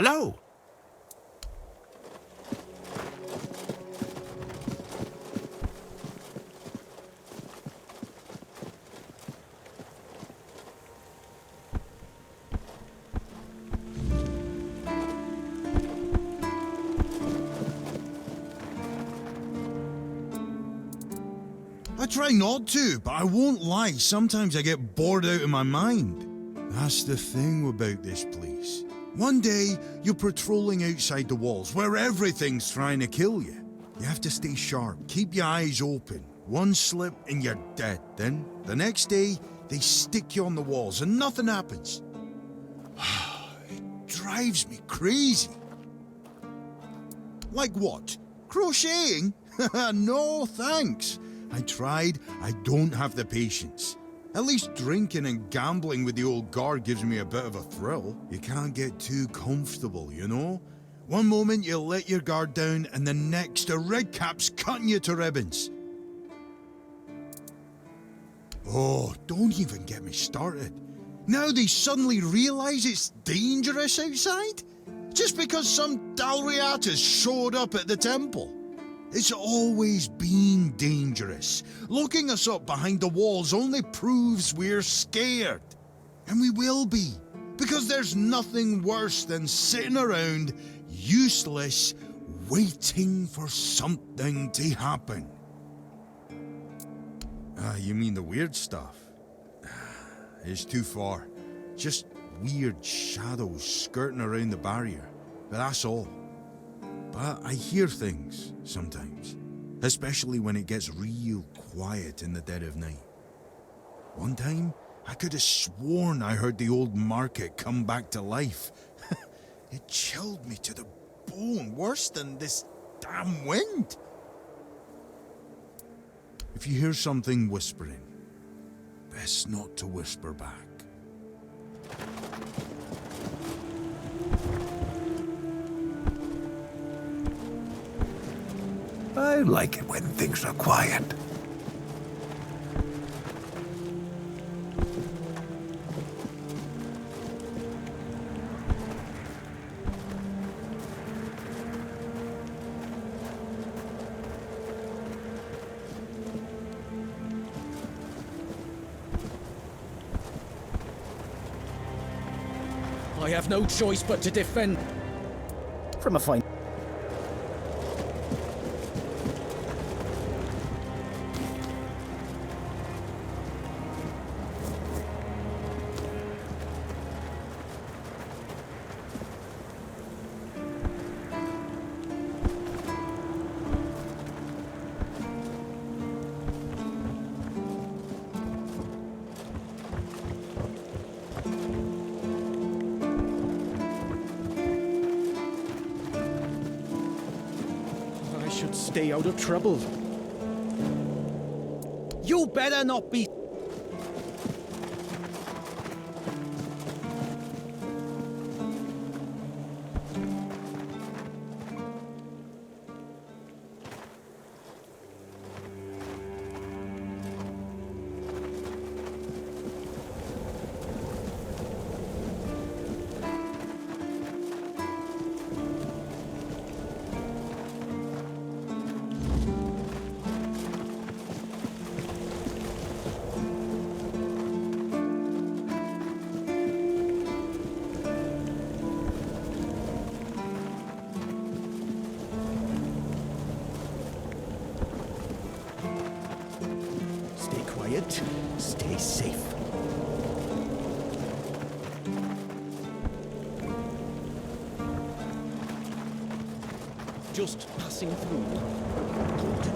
Hello. I try not to, but I won't lie, sometimes I get bored out of my mind. That's the thing about this place. One day, you're patrolling outside the walls, where everything's trying to kill you. You have to stay sharp, keep your eyes open. One slip and you're dead. Then, the next day, they stick you on the walls and nothing happens. It drives me crazy. Like what? Crocheting? No, thanks. I tried, I don't have the patience. At least drinking and gambling with the old guard gives me a bit of a thrill. You can't get too comfortable, you know? One moment you let your guard down and the next a red cap's cutting you to ribbons. Oh, don't even get me started. Now they suddenly realise it's dangerous outside? Just because some Dalriatas showed up at the temple. It's always been dangerous. Locking us up behind the walls only proves we're scared. And we will be, because there's nothing worse than sitting around, useless, waiting for something to happen. You mean the weird stuff? It's too far. Just weird shadows skirting around the barrier. But that's all. But I hear things sometimes, especially when it gets real quiet in the dead of night. One time, I could have sworn I heard the old market come back to life. It chilled me to the bone, worse than this damn wind. If you hear something whispering, best not to whisper back. I like it when things are quiet. I have no choice but to defend. From a fine. Stay out of trouble. You better not be. Stay safe. Just passing through. Good.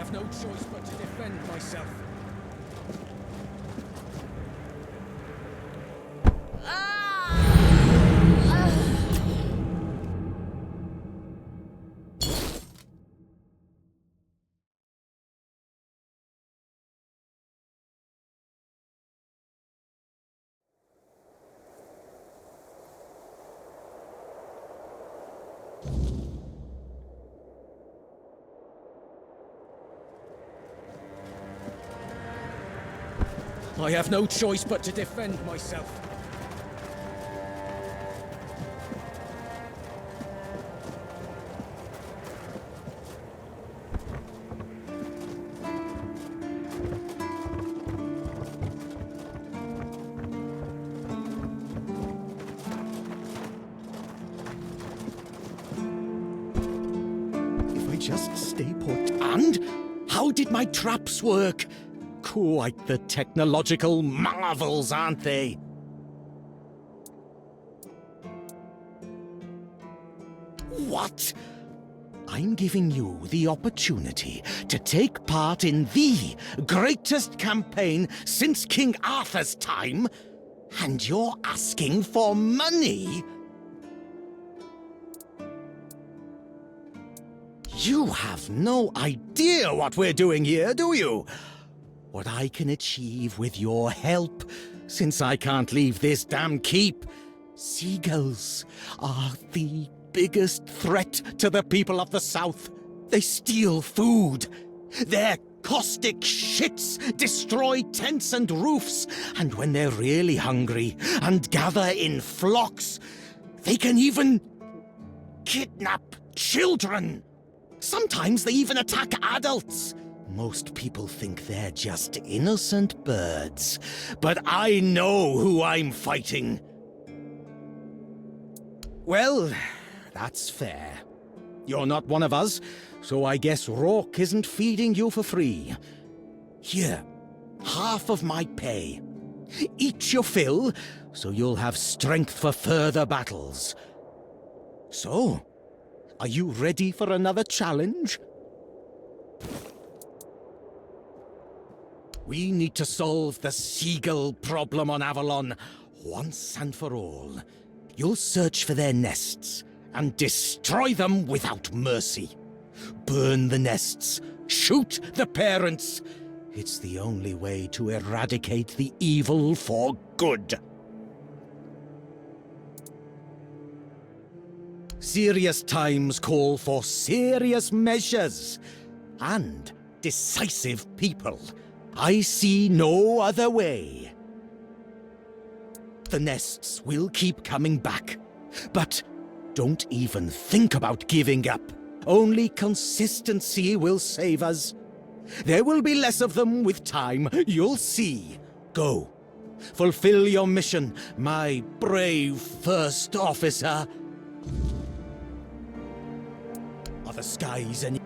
have no choice but to defend myself. I have no choice but to defend myself. If I just stay put. And how did my traps work? Quite the technological marvels, aren't they? What? I'm giving you the opportunity to take part in the greatest campaign since King Arthur's time, and you're asking for money? You have no idea what we're doing here, do you? What I can achieve with your help, since I can't leave this damn keep. Seagulls are the biggest threat to the people of the South. They steal food. Their caustic shits destroy tents and roofs. And when they're really hungry and gather in flocks, they can even kidnap children. Sometimes they even attack adults. Most people think they're just innocent birds, but I know who I'm fighting. Well, that's fair. You're not one of us, so I guess Rourke isn't feeding you for free. Here, half of my pay. Eat your fill, so you'll have strength for further battles. So, are you ready for another challenge? We need to solve the seagull problem on Avalon once and for all. You'll search for their nests and destroy them without mercy. Burn the nests, shoot the parents. It's the only way to eradicate the evil for good. Serious times call for serious measures and decisive people. I see no other way. The nests will keep coming back, but don't even think about giving up. Only consistency will save us. There will be less of them with time, you'll see. Go. Fulfill your mission, my brave first officer. Are the skies any...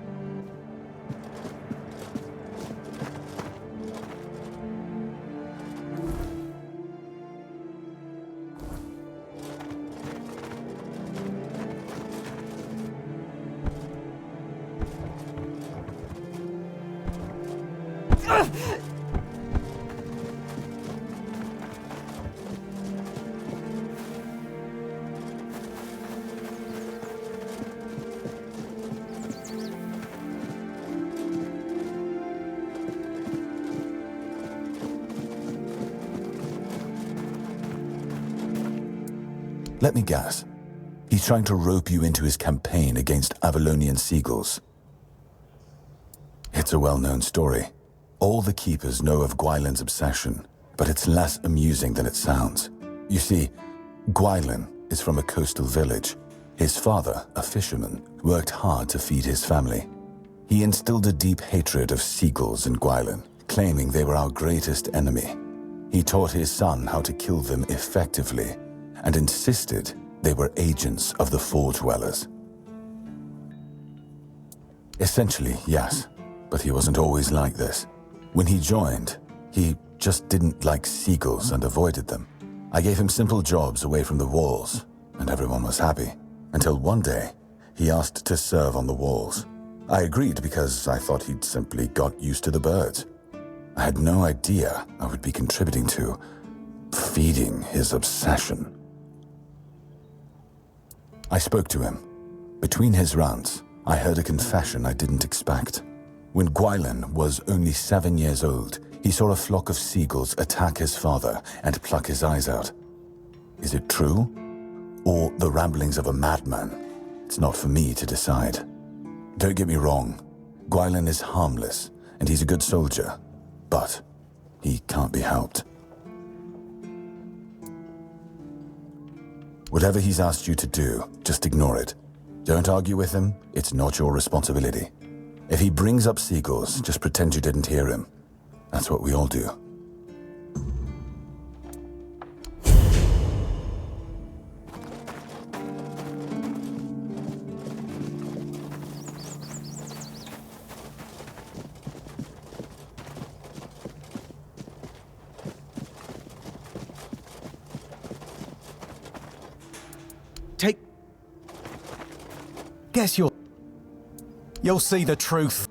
Let me guess. He's trying to rope you into his campaign against Avalonian seagulls. It's a well-known story. All the keepers know of Gwylin's obsession, but it's less amusing than it sounds. You see, Gwylin is from a coastal village. His father, a fisherman, worked hard to feed his family. He instilled a deep hatred of seagulls in Gwylin, claiming they were our greatest enemy. He taught his son how to kill them effectively, and insisted they were agents of the Four Dwellers. Essentially, yes, but he wasn't always like this. When he joined, he just didn't like seagulls and avoided them. I gave him simple jobs away from the walls, and everyone was happy. Until one day, he asked to serve on the walls. I agreed because I thought he'd simply got used to the birds. I had no idea I would be contributing to feeding his obsession. I spoke to him. Between his rounds, I heard a confession I didn't expect. When Gwylin was only 7 years old, he saw a flock of seagulls attack his father and pluck his eyes out. Is it true? Or the ramblings of a madman? It's not for me to decide. Don't get me wrong, Gwylin is harmless, and he's a good soldier, but he can't be helped. Whatever he's asked you to do, just ignore it. Don't argue with him, it's not your responsibility. If he brings up seagulls, just pretend you didn't hear him. That's what we all do. Guess you'll see the truth.